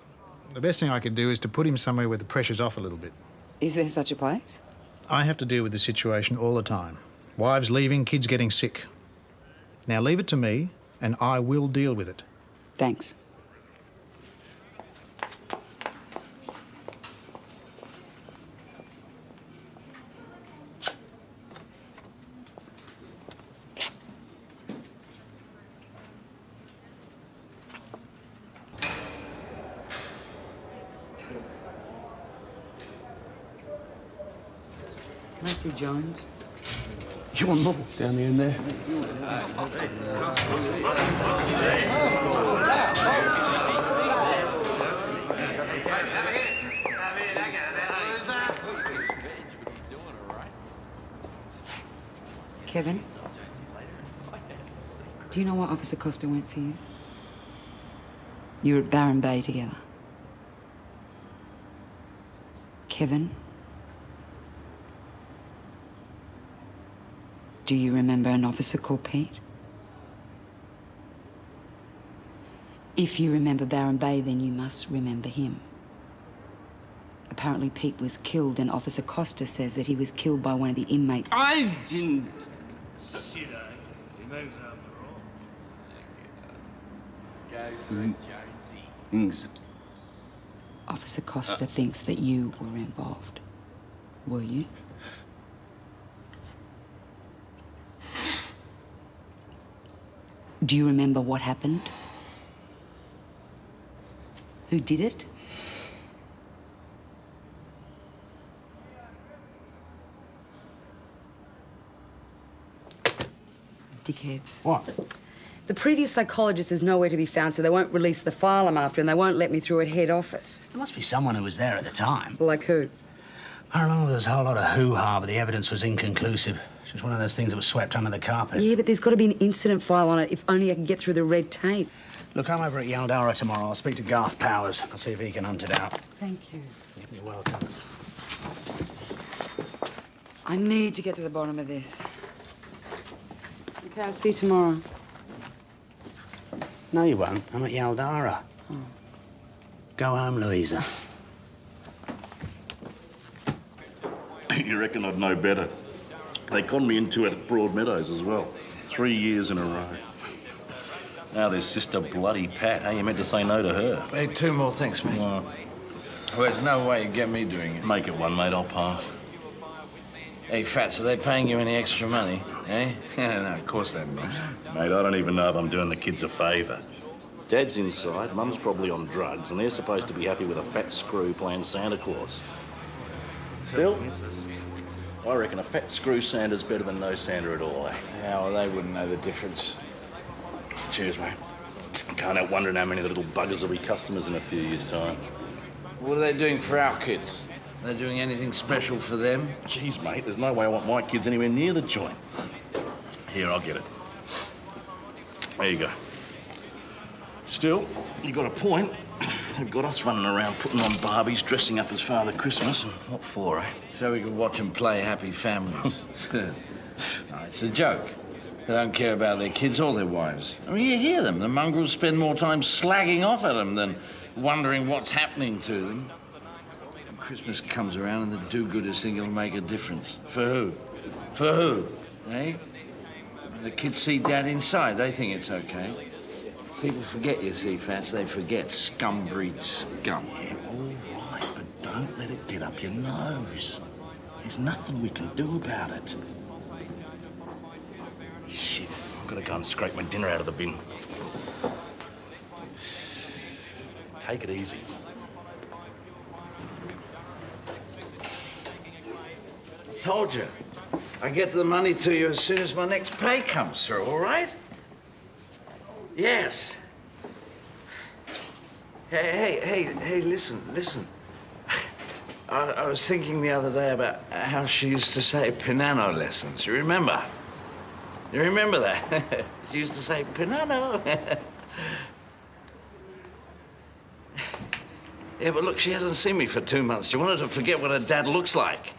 The best thing I could do is to put him somewhere where the pressure's off a little bit. Is there such a place? I have to deal with this situation all the time. Wives leaving, kids getting sick. Now leave it to me, and I will deal with it. Thanks. Can I see Jones? You want more? Down the end there. Kevin? Do you know why Officer Costa went for you? You were at Barron Bay together. Kevin? Do you remember an officer called Pete? If you remember Barron Bay, then you must remember him. Apparently Pete was killed, and Officer Costa says that he was killed by one of the inmates. I didn't... Things. Officer Costa thinks that you were involved. Were you? Do you remember what happened? Who did it? Dickheads. What? The previous psychologist is nowhere to be found, so they won't release the file I'm after, and they won't let me through at head office. There must be someone who was there at the time. Like who? I remember there was a whole lot of hoo-ha, but the evidence was inconclusive. It's just one of those things that was swept under the carpet. Yeah, but there's got to be an incident file on it, if only I can get through the red tape. Look, I'm over at Yaldara tomorrow. I'll speak to Garth Powers. I'll see if he can hunt it out. Thank you. You're welcome. I need to get to the bottom of this. Okay, I'll see you tomorrow. No, you won't. I'm at Yaldara. Oh. Go home, Louisa. You reckon I'd know better? They conned me into it at Broadmeadows as well. 3 years in a row. Now there's Sister Bloody Pat. How you meant to say no to her? Hey, 2 more things, mate. Well, there's no way you get me doing it. Make it one, mate. I'll pass. Hey, Fats, are they paying you any extra money, eh? No, of course they're not. Mate, I don't even know if I'm doing the kids a favour. Dad's inside, Mum's probably on drugs, and they're supposed to be happy with a fat screw playing Santa Claus. Still, I reckon a fat screw Santa's better than no Santa at all, eh? Yeah, well, they wouldn't know the difference. Cheers, mate. Can't help wondering how many of the little buggers will be customers in a few years' time. What are they doing for our kids? They're doing anything special for them? Jeez, mate, there's no way I want my kids anywhere near the joint. Here, I'll get it. There you go. Still, you got a point. They've got us running around putting on Barbies, dressing up as Father Christmas, and what for, eh? So we can watch them play Happy Families. No, it's a joke. They don't care about their kids or their wives. I mean, you hear them. The mongrels spend more time slagging off at them than wondering what's happening to them. And Christmas comes around and the do-gooders think it'll make a difference. For who? For who? Eh? The kids see Dad inside. They think it's okay. People forget, you see, Fats. They forget. Scum breeds scum. Yeah, all right, but don't let it get up your nose. There's nothing we can do about it. Shit, I've got to go and scrape my dinner out of the bin. Take it easy. Told you. I get the money to you as soon as my next pay comes through, all right? Yes. Hey, listen. I was thinking the other day about how she used to say piano lessons. You remember? You remember that? She used to say piano. Yeah, but look, she hasn't seen me for 2 months. She wanted to forget what her dad looks like.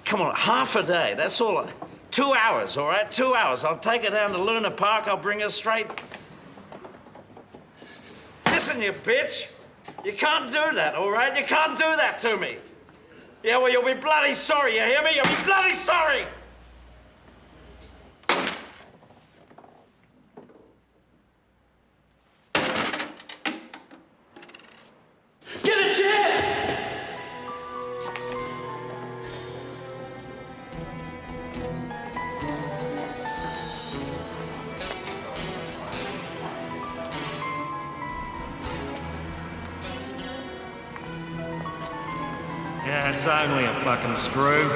Come on, half a day, that's all. 2 hours, all right? 2 hours. I'll take her down to Luna Park. I'll bring her straight. Listen, you bitch. You can't do that, all right? You can't do that to me. Yeah, well, you'll be bloody sorry, you hear me? You'll be bloody sorry! Get a chair! Yeah, it's only a fucking screw.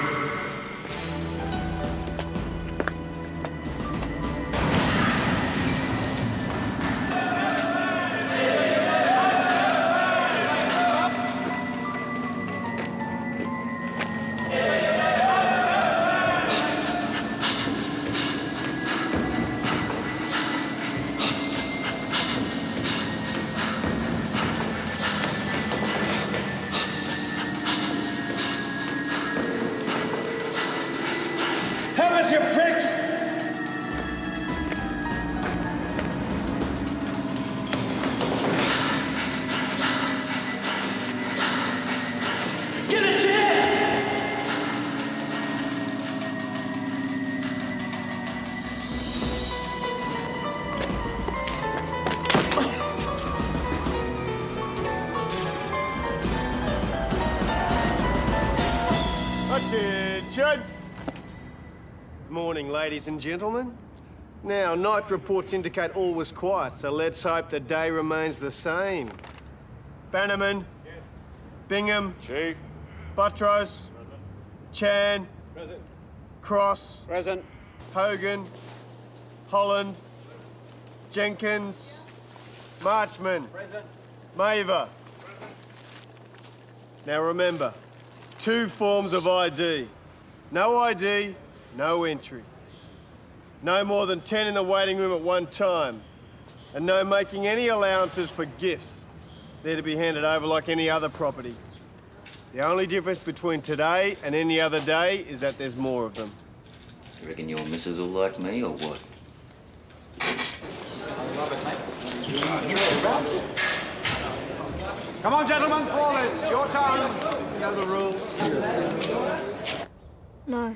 Help us, you pricks! Get a chair! Attention! Morning, ladies and gentlemen. Now, night reports indicate all was quiet, so let's hope the day remains the same. Bannerman. Yes. Bingham. Chief. Buttrose. Present. Chan. Present. Cross. Present. Hogan. Holland, Jenkins, Marchman, Maver. Now remember, 2 forms of ID. No ID, no entry. No more than 10 in the waiting room at one time. And no making any allowances for gifts. They're to be handed over like any other property. The only difference between today and any other day is that there's more of them. You reckon your missus will like me or what? Come on, gentlemen, fall in. It's your turn. You know the rules. No.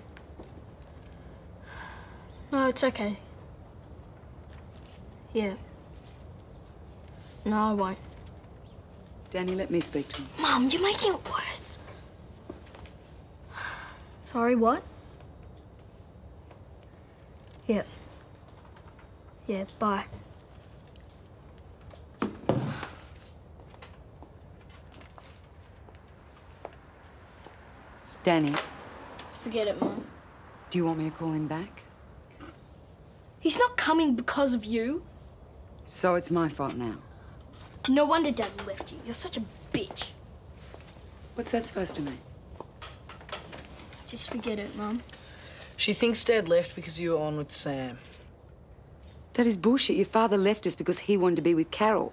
No, it's okay. Yeah. No, I won't. Danny, let me speak to him. Mum, you're making it worse. Sorry, what? Yeah. Yeah, bye. Danny, Forget it, Mum. do you want me to call him back? He's not coming because of you. So it's my fault now. No wonder Daddy left you. You're such a bitch. What's that supposed to mean? Just forget it, Mum. She thinks Dad left because you were on with Sam. That is bullshit. Your father left us because he wanted to be with Carol.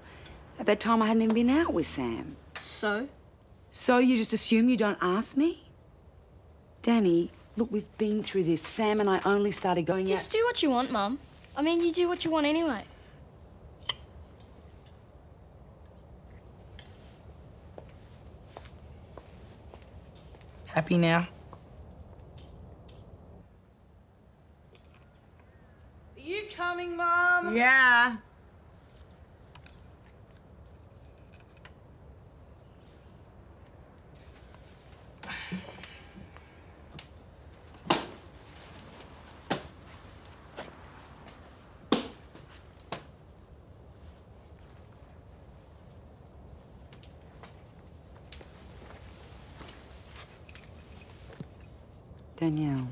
At that time, I hadn't even been out with Sam. So? So you just assume you don't ask me? Danny, look, we've been through this. Sam and I only started going out... Just do what you want, Mum. I mean, you do what you want anyway. Happy now? Are you coming, Mum? Yeah. Danielle,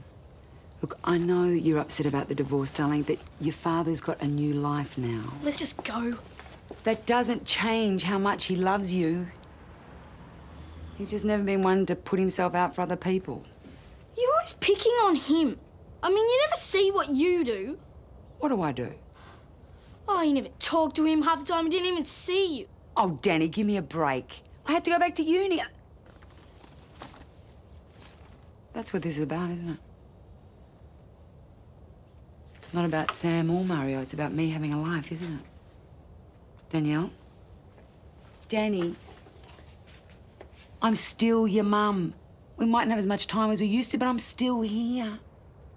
look, I know you're upset about the divorce, darling, but your father's got a new life now. Let's just go. That doesn't change how much he loves you. He's just never been one to put himself out for other people. You're always picking on him. I mean, you never see what you do. What do I do? Oh, you never talk to him half the time. He didn't even see you. Oh, Danny, give me a break. I had to go back to uni. That's what this is about, isn't it? It's not about Sam or Mario. It's about me having a life, isn't it? Danielle? Danny, I'm still your mum. We mightn't have as much time as we used to, but I'm still here.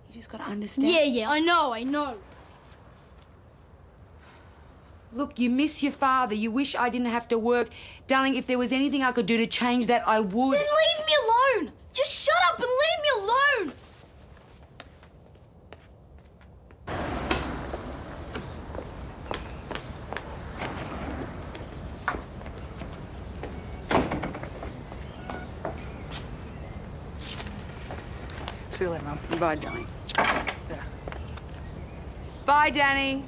You just gotta understand. Yeah, I know. Look, you miss your father. You wish I didn't have to work. Darling, if there was anything I could do to change that, I would. Then leave me alone. Just shut up and leave me alone. See you later, Mum. Bye, darling. Bye, Danny.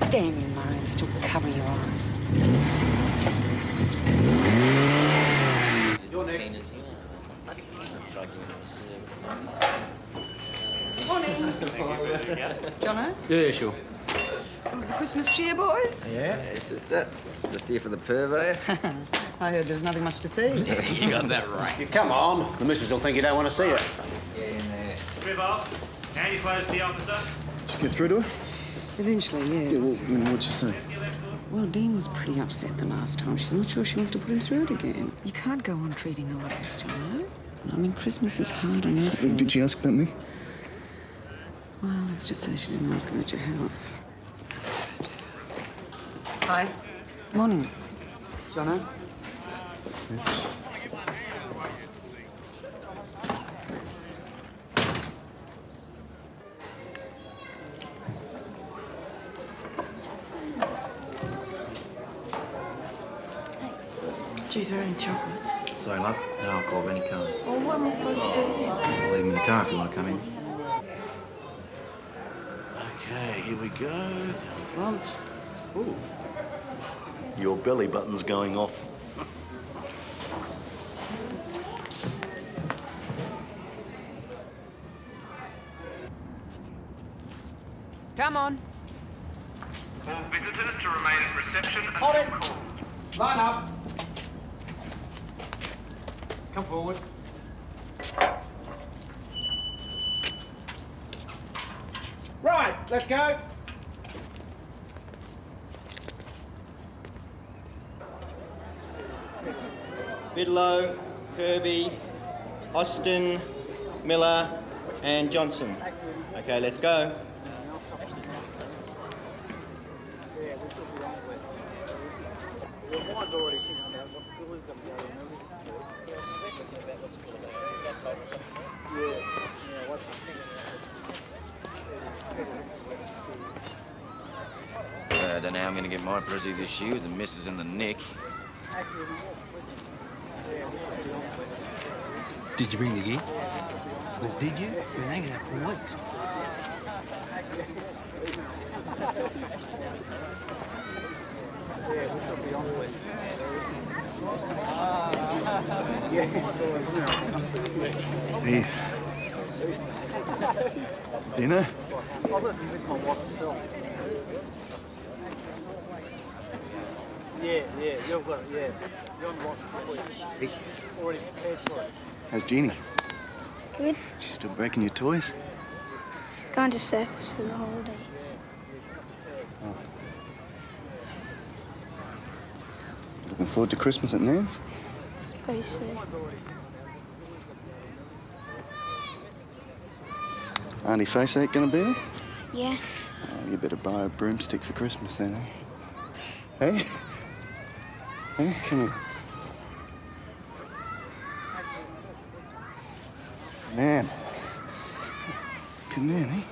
Damn you, Murray, I'm still covering your ass. You're next. Morning. Jono? Yeah, sure. The Christmas cheer, boys? Yeah, it's just that. Just here for the pervo. I heard there's nothing much to see. Yeah, you got that right. Come on. The missus will think you don't want to see it. Yeah, in there. River, hand your clothes to the officer. Did you get through to her? Eventually, yes. Yeah, well, what'd you say? Well, Dean was pretty upset the last time. She's not sure she wants to put him through it again. You can't go on treating her like this, Jono. I mean, Christmas is hard on her. Did she ask about me? Well, let's just say she didn't ask about your health. Hi. Morning. Jono? Yes. Geez, are there any chocolates? Sorry, love. No alcohol of any kind. Well, what am I supposed to do then? I'll leave them in the car if you want to come in. Okay, here we go. Down front. Ooh. Your belly button's going off. Come on. All visitors to remain at reception and Hold it. Line up. Come forward. Right, let's go. Bidlow, Kirby, Austin, Miller, and Johnson. Okay, let's go. I don't know how I'm going to get my Brizzy this year with the missus in the nick. Did you bring the gear? Well, did you? We've been hanging out for weeks. Hey. Dinner? Yeah, you've got it, yeah. You're on the box. Hey. Already prepared for it. How's Jeannie? Good. She's still breaking your toys? She's going to surface for the holidays. Oh. Looking forward to Christmas at Nan's? Suppose so. Auntie Faceache gonna be there? Yeah. Oh, you better buy a broomstick for Christmas then, eh? Hey? Hey, come here. Man. Come in, eh?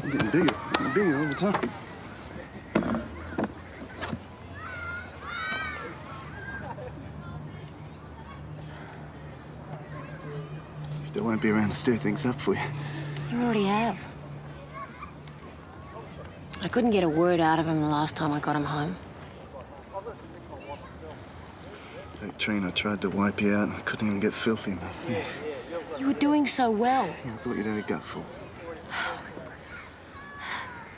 I'm getting bigger all the time. Still won't be around to stir things up for you. You already have. I couldn't get a word out of him the last time I got him home. Trina, I tried to wipe you out and I couldn't even get filthy enough. Yeah. You were doing so well. Yeah, I thought you'd had a gutful.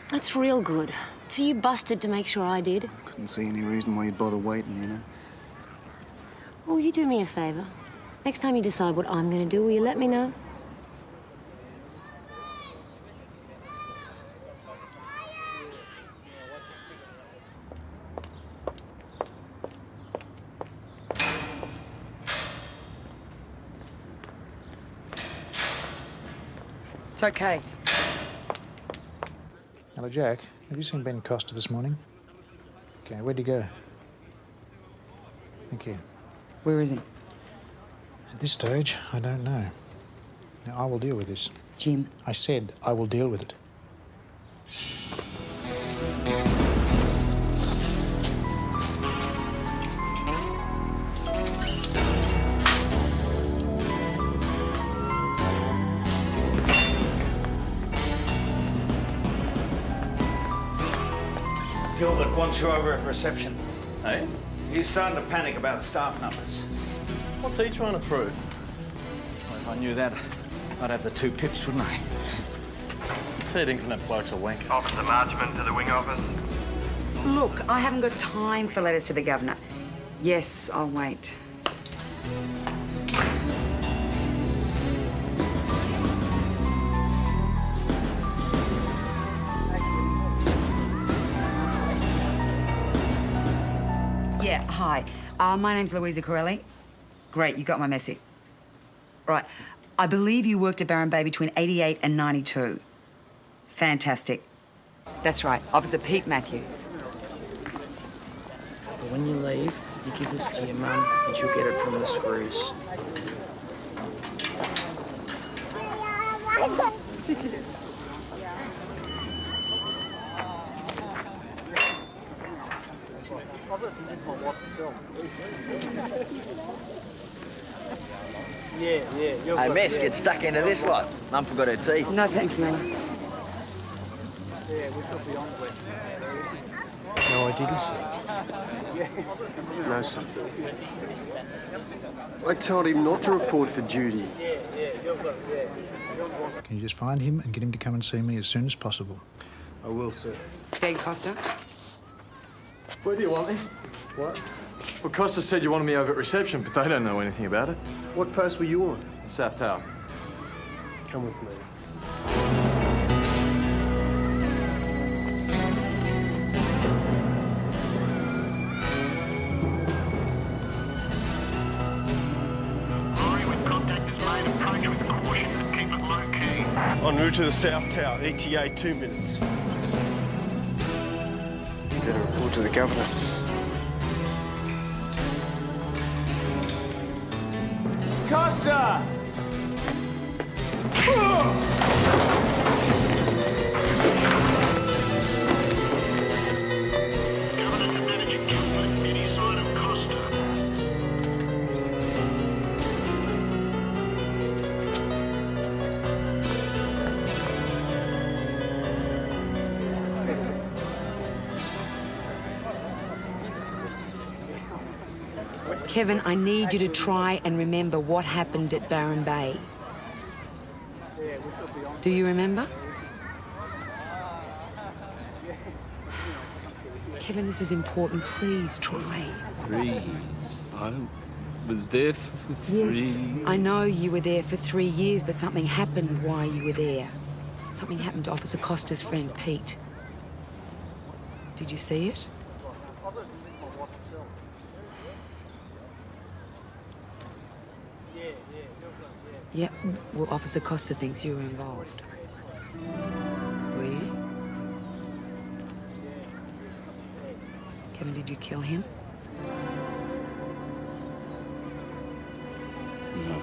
That's real good. So you busted to make sure I did? Couldn't see any reason why you'd bother waiting, you know. Well, you do me a favour. Next time you decide what I'm going to do, will you let me know? It's okay. Hello, Jack. Have you seen Ben Costa this morning? Okay, where'd he go? Thank you. Where is he? At this stage, I don't know. Now, I will deal with this. Jim. I said I will deal with it. Gilbert wants you over at reception. Hey? He's starting to panic about staff numbers. What's he trying to prove? Well, if I knew that, I'd have the 2 pips, wouldn't I? Fair dinkum that bloke's a wank. Officer Marchman to the wing office. Look, I haven't got time for letters to the governor. Yes, I'll wait. Yeah, hi. My name's Louisa Corelli. Great, you got my message. Right. I believe you worked at Baron Bay between 88 and 92. Fantastic. That's right, Officer Pete Matthews. But when you leave, you give this to your mum and she'll get it from the screws. Hey, miss, get stuck into this lot. Mum forgot her teeth. No thanks, man. No, I didn't, sir. No, sir. I told him not to report for duty. Can you just find him and get him to come and see me as soon as possible? I will, sir. Beg Costa. Where do you want me? What? Well, Costa said you wanted me over at reception, but they don't know anything about it. What post were you on? South Tower. Come with me. En route to the South Tower, ETA 2 minutes. Better report to the governor. Costa! Kevin, I need you to try and remember what happened at Barron Bay. Do you remember? Kevin, this is important. Please try. 3 years. I was there for 3 Yes, I know you were there for 3 years, but something happened while you were there. Something happened to Officer Costa's friend, Pete. Did you see it? Yep. Well, Officer Costa thinks you were involved. Were you? Kevin, did you kill him? No.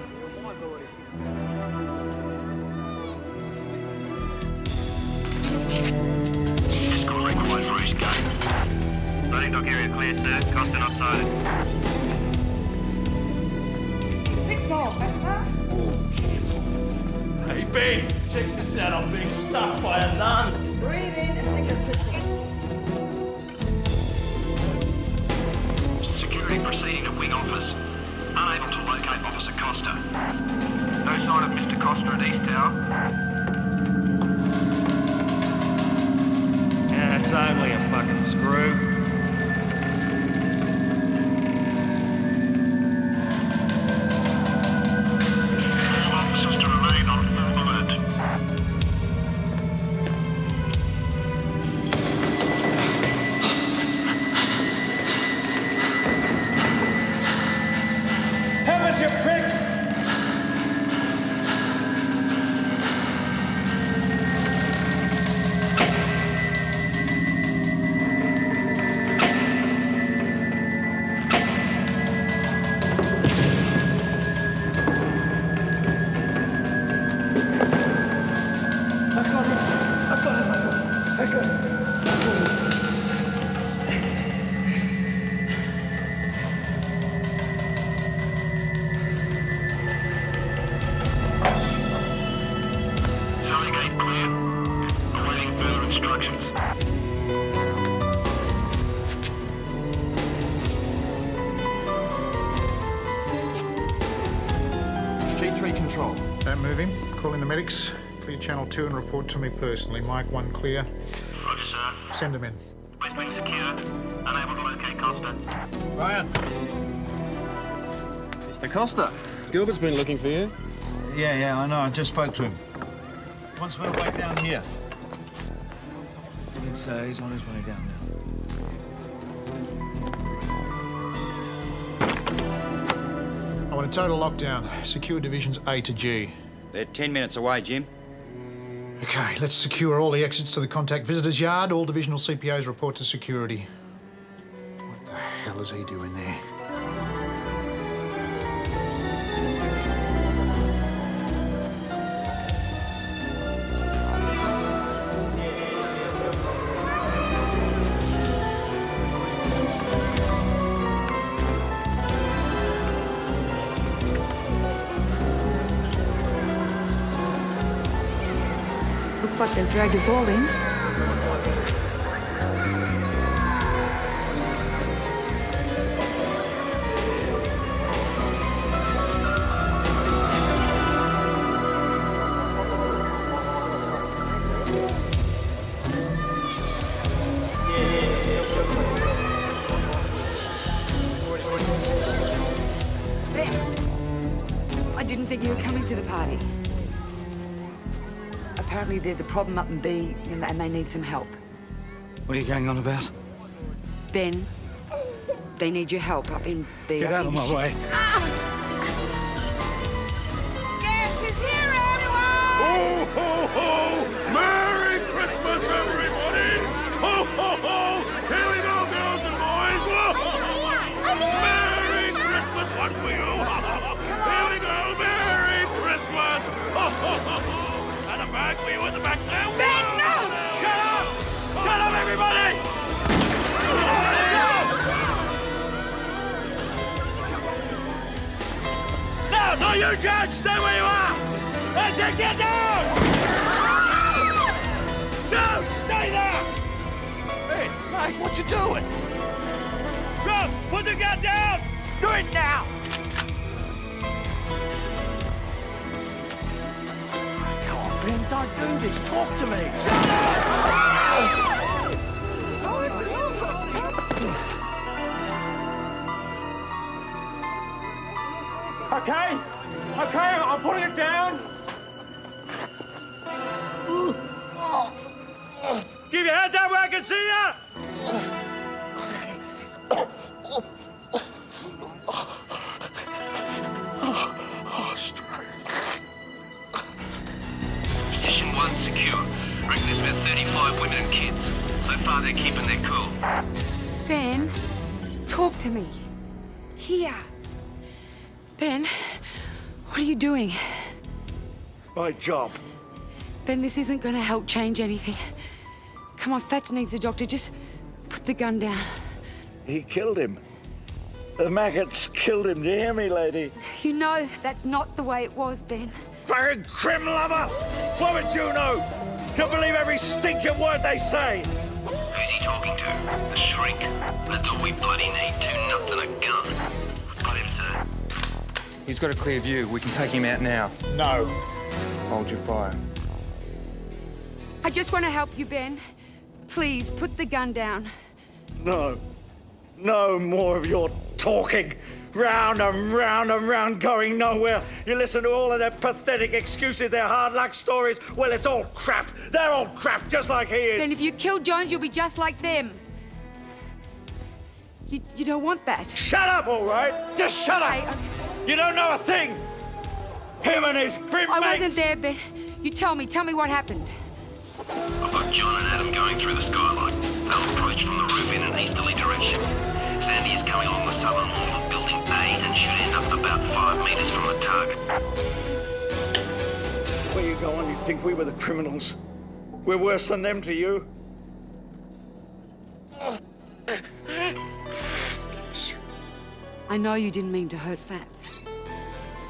Escort required for East Gate. Loading dock area clear, sir. Costa not sighted. Bit more, better. Hey, Ben, check this out. I'm being stuck by a nun. Breathe in and think of crystal. Security proceeding to wing office. Unable to locate Officer Costa. No sign of Mr. Costa at East Tower. Yeah, it's only a fucking screw. Help us, you pricks! G3 control. Don't move him. Call in the medics. Clear channel 2 and report to me personally. Mike 1 clear. Roger, sir. Send him in. West wing secure. Unable to locate Costa. Ryan. Mr. Costa. Gilbert's been looking for you. Yeah, I know. I just spoke to him. Wants me to wait down here. Didn't say he's on his way down there. I want a total lockdown. Secure divisions A to G. They're 10 minutes away, Jim. Okay, let's secure all the exits to the contact visitors yard. All divisional CPOs report to security. What the hell is he doing there? Looks like they've dragged us all in. I didn't think you were coming to the party. Apparently there's a problem up in B and they need some help. What are you going on about? Ben, they need your help up in B. Get out of my way. Guess who's here, everyone? Ho, ho, ho! Merry Christmas, everybody! Ho, ho, ho! Here we go, girls and boys! Ho, ho, ho! Merry Christmas, one for you! Ho, ho, ho! Here we go, Merry Christmas! Ho, ho, ho, ho! And a bag for you at the back there! Ben, no! Shut up! Shut up, everybody! No, not you, Judge! Stay where you are! That's it, get down! No, stay there! Hey, mate, what you doing? Ross, put the gun down! Do it now! Come on, Ben, don't do this. Talk to me. Shut up! Okay, I'm putting it down. Keep your hands up where I can see ya! Position 1 secure. Reckon there's about 35 women and kids. So far, they're keeping their cool. Ben, talk to me. Here. Ben, what are you doing? My job. Ben, this isn't going to help change anything. Come on, Fats needs a doctor. Just put the gun down. He killed him. The maggots killed him. Do you hear me, lady? You know that's not the way it was, Ben. Fucking crim lover! What would you know? Can't believe every stinking word they say. Who's he talking to? The shrink. That's all we bloody need. 2 nuts and a gun. Got him, sir. He's got a clear view. We can take him out now. No. Hold your fire. I just want to help you, Ben. Please, put the gun down. No. No more of your talking. Round and round and round, going nowhere. You listen to all of their pathetic excuses, their hard luck stories. Well, it's all crap. They're all crap, just like he is. Ben, if you kill Jones, you'll be just like them. You don't want that. Shut up, all right? Just shut up. Okay. You don't know a thing. Him and his grim I mates. wasn't there, Ben. You tell me what happened. I've got John and Adam going through the skylight. They'll approach from the roof in an easterly direction. Sandy is coming along the southern wall of building A and should end up about 5 meters from the target. Where you going? You think we were the criminals? We're worse than them to you? I know you didn't mean to hurt Fats.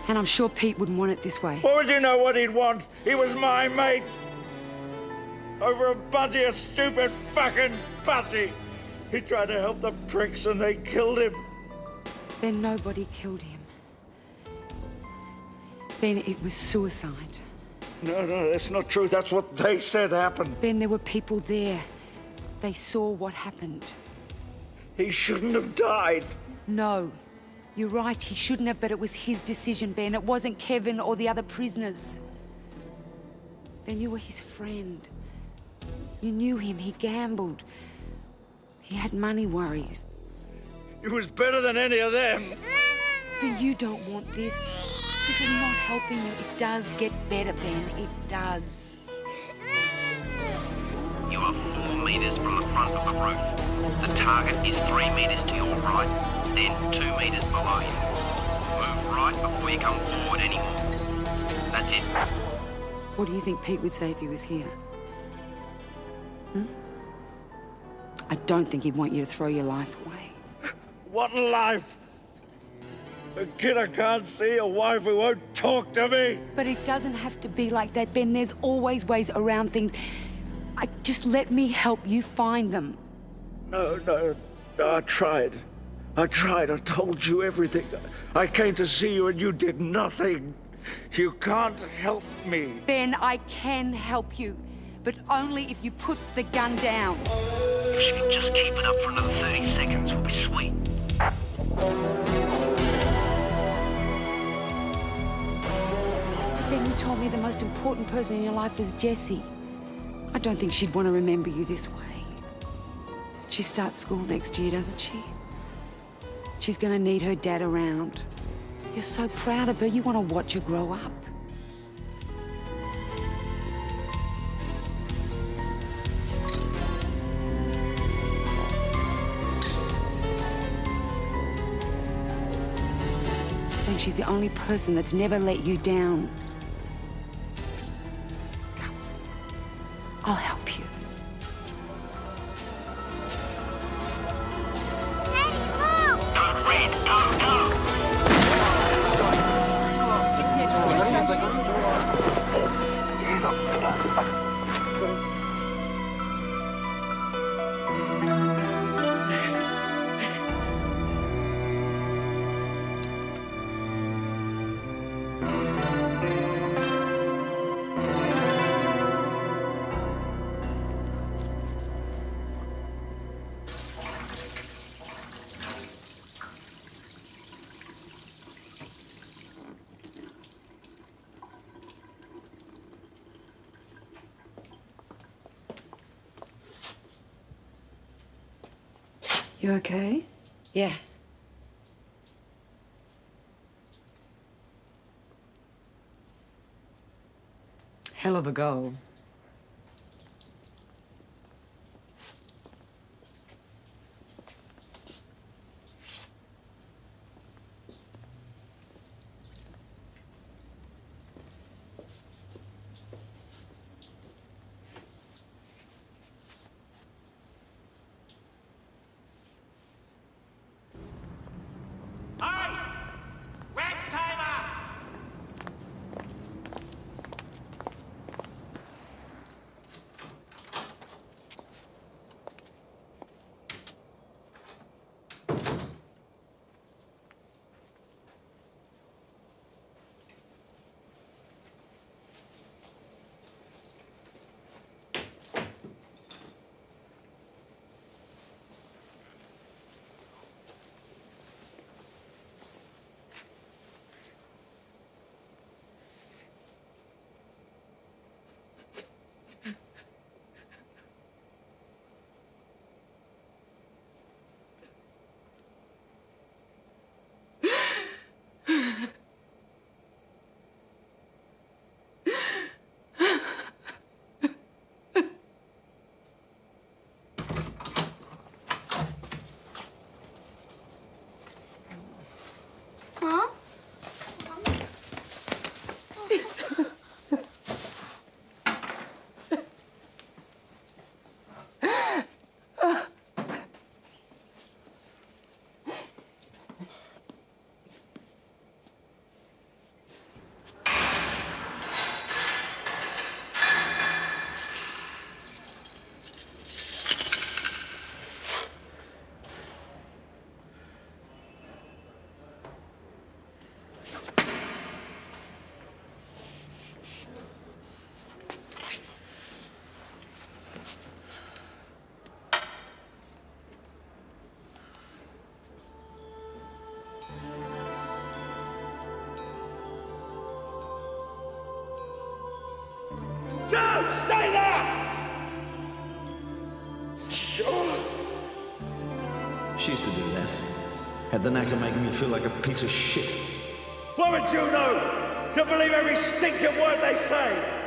And I'm sure Pete wouldn't want it this way. What would you know what he'd want? He was my mate. Over a budgie, a stupid fucking budgie. He tried to help the pricks and they killed him. Ben, nobody killed him. Ben, it was suicide. No, that's not true. That's what they said happened. Ben, there were people there. They saw what happened. He shouldn't have died. No. You're right, he shouldn't have, but it was his decision, Ben. It wasn't Kevin or the other prisoners. Ben, you were his friend. You knew him, he gambled. He had money worries. He was better than any of them. But you don't want this. This is not helping you. It does get better, Ben. It does. You are 4 meters from the front of the roof. The target is 3 meters to your right, then 2 meters below you. Move right before you come forward anymore. That's it. What do you think Pete would say if he was here? I don't think he'd want you to throw your life away. What life? A kid I can't see, a wife who won't talk to me. But it doesn't have to be like that, Ben. There's always ways around things. Just let me help you find them. No, I tried. I told you everything. I came to see you and you did nothing. You can't help me. Ben, I can help you, but only if you put the gun down. If she can just keep it up for another 30 seconds, we'll be sweet. Ben, you told me the most important person in your life is Jessie. I don't think she'd want to remember you this way. She starts school next year, doesn't she? She's going to need her dad around. You're so proud of her, you want to watch her grow up. And she's the only person that's never let you down. Come, I'll help you. You okay? Yeah. Hell of a goal. Joe, stay there! Sure. She used to do that. Had the knack of making me feel like a piece of shit. What would you know? To believe every stinking word they say.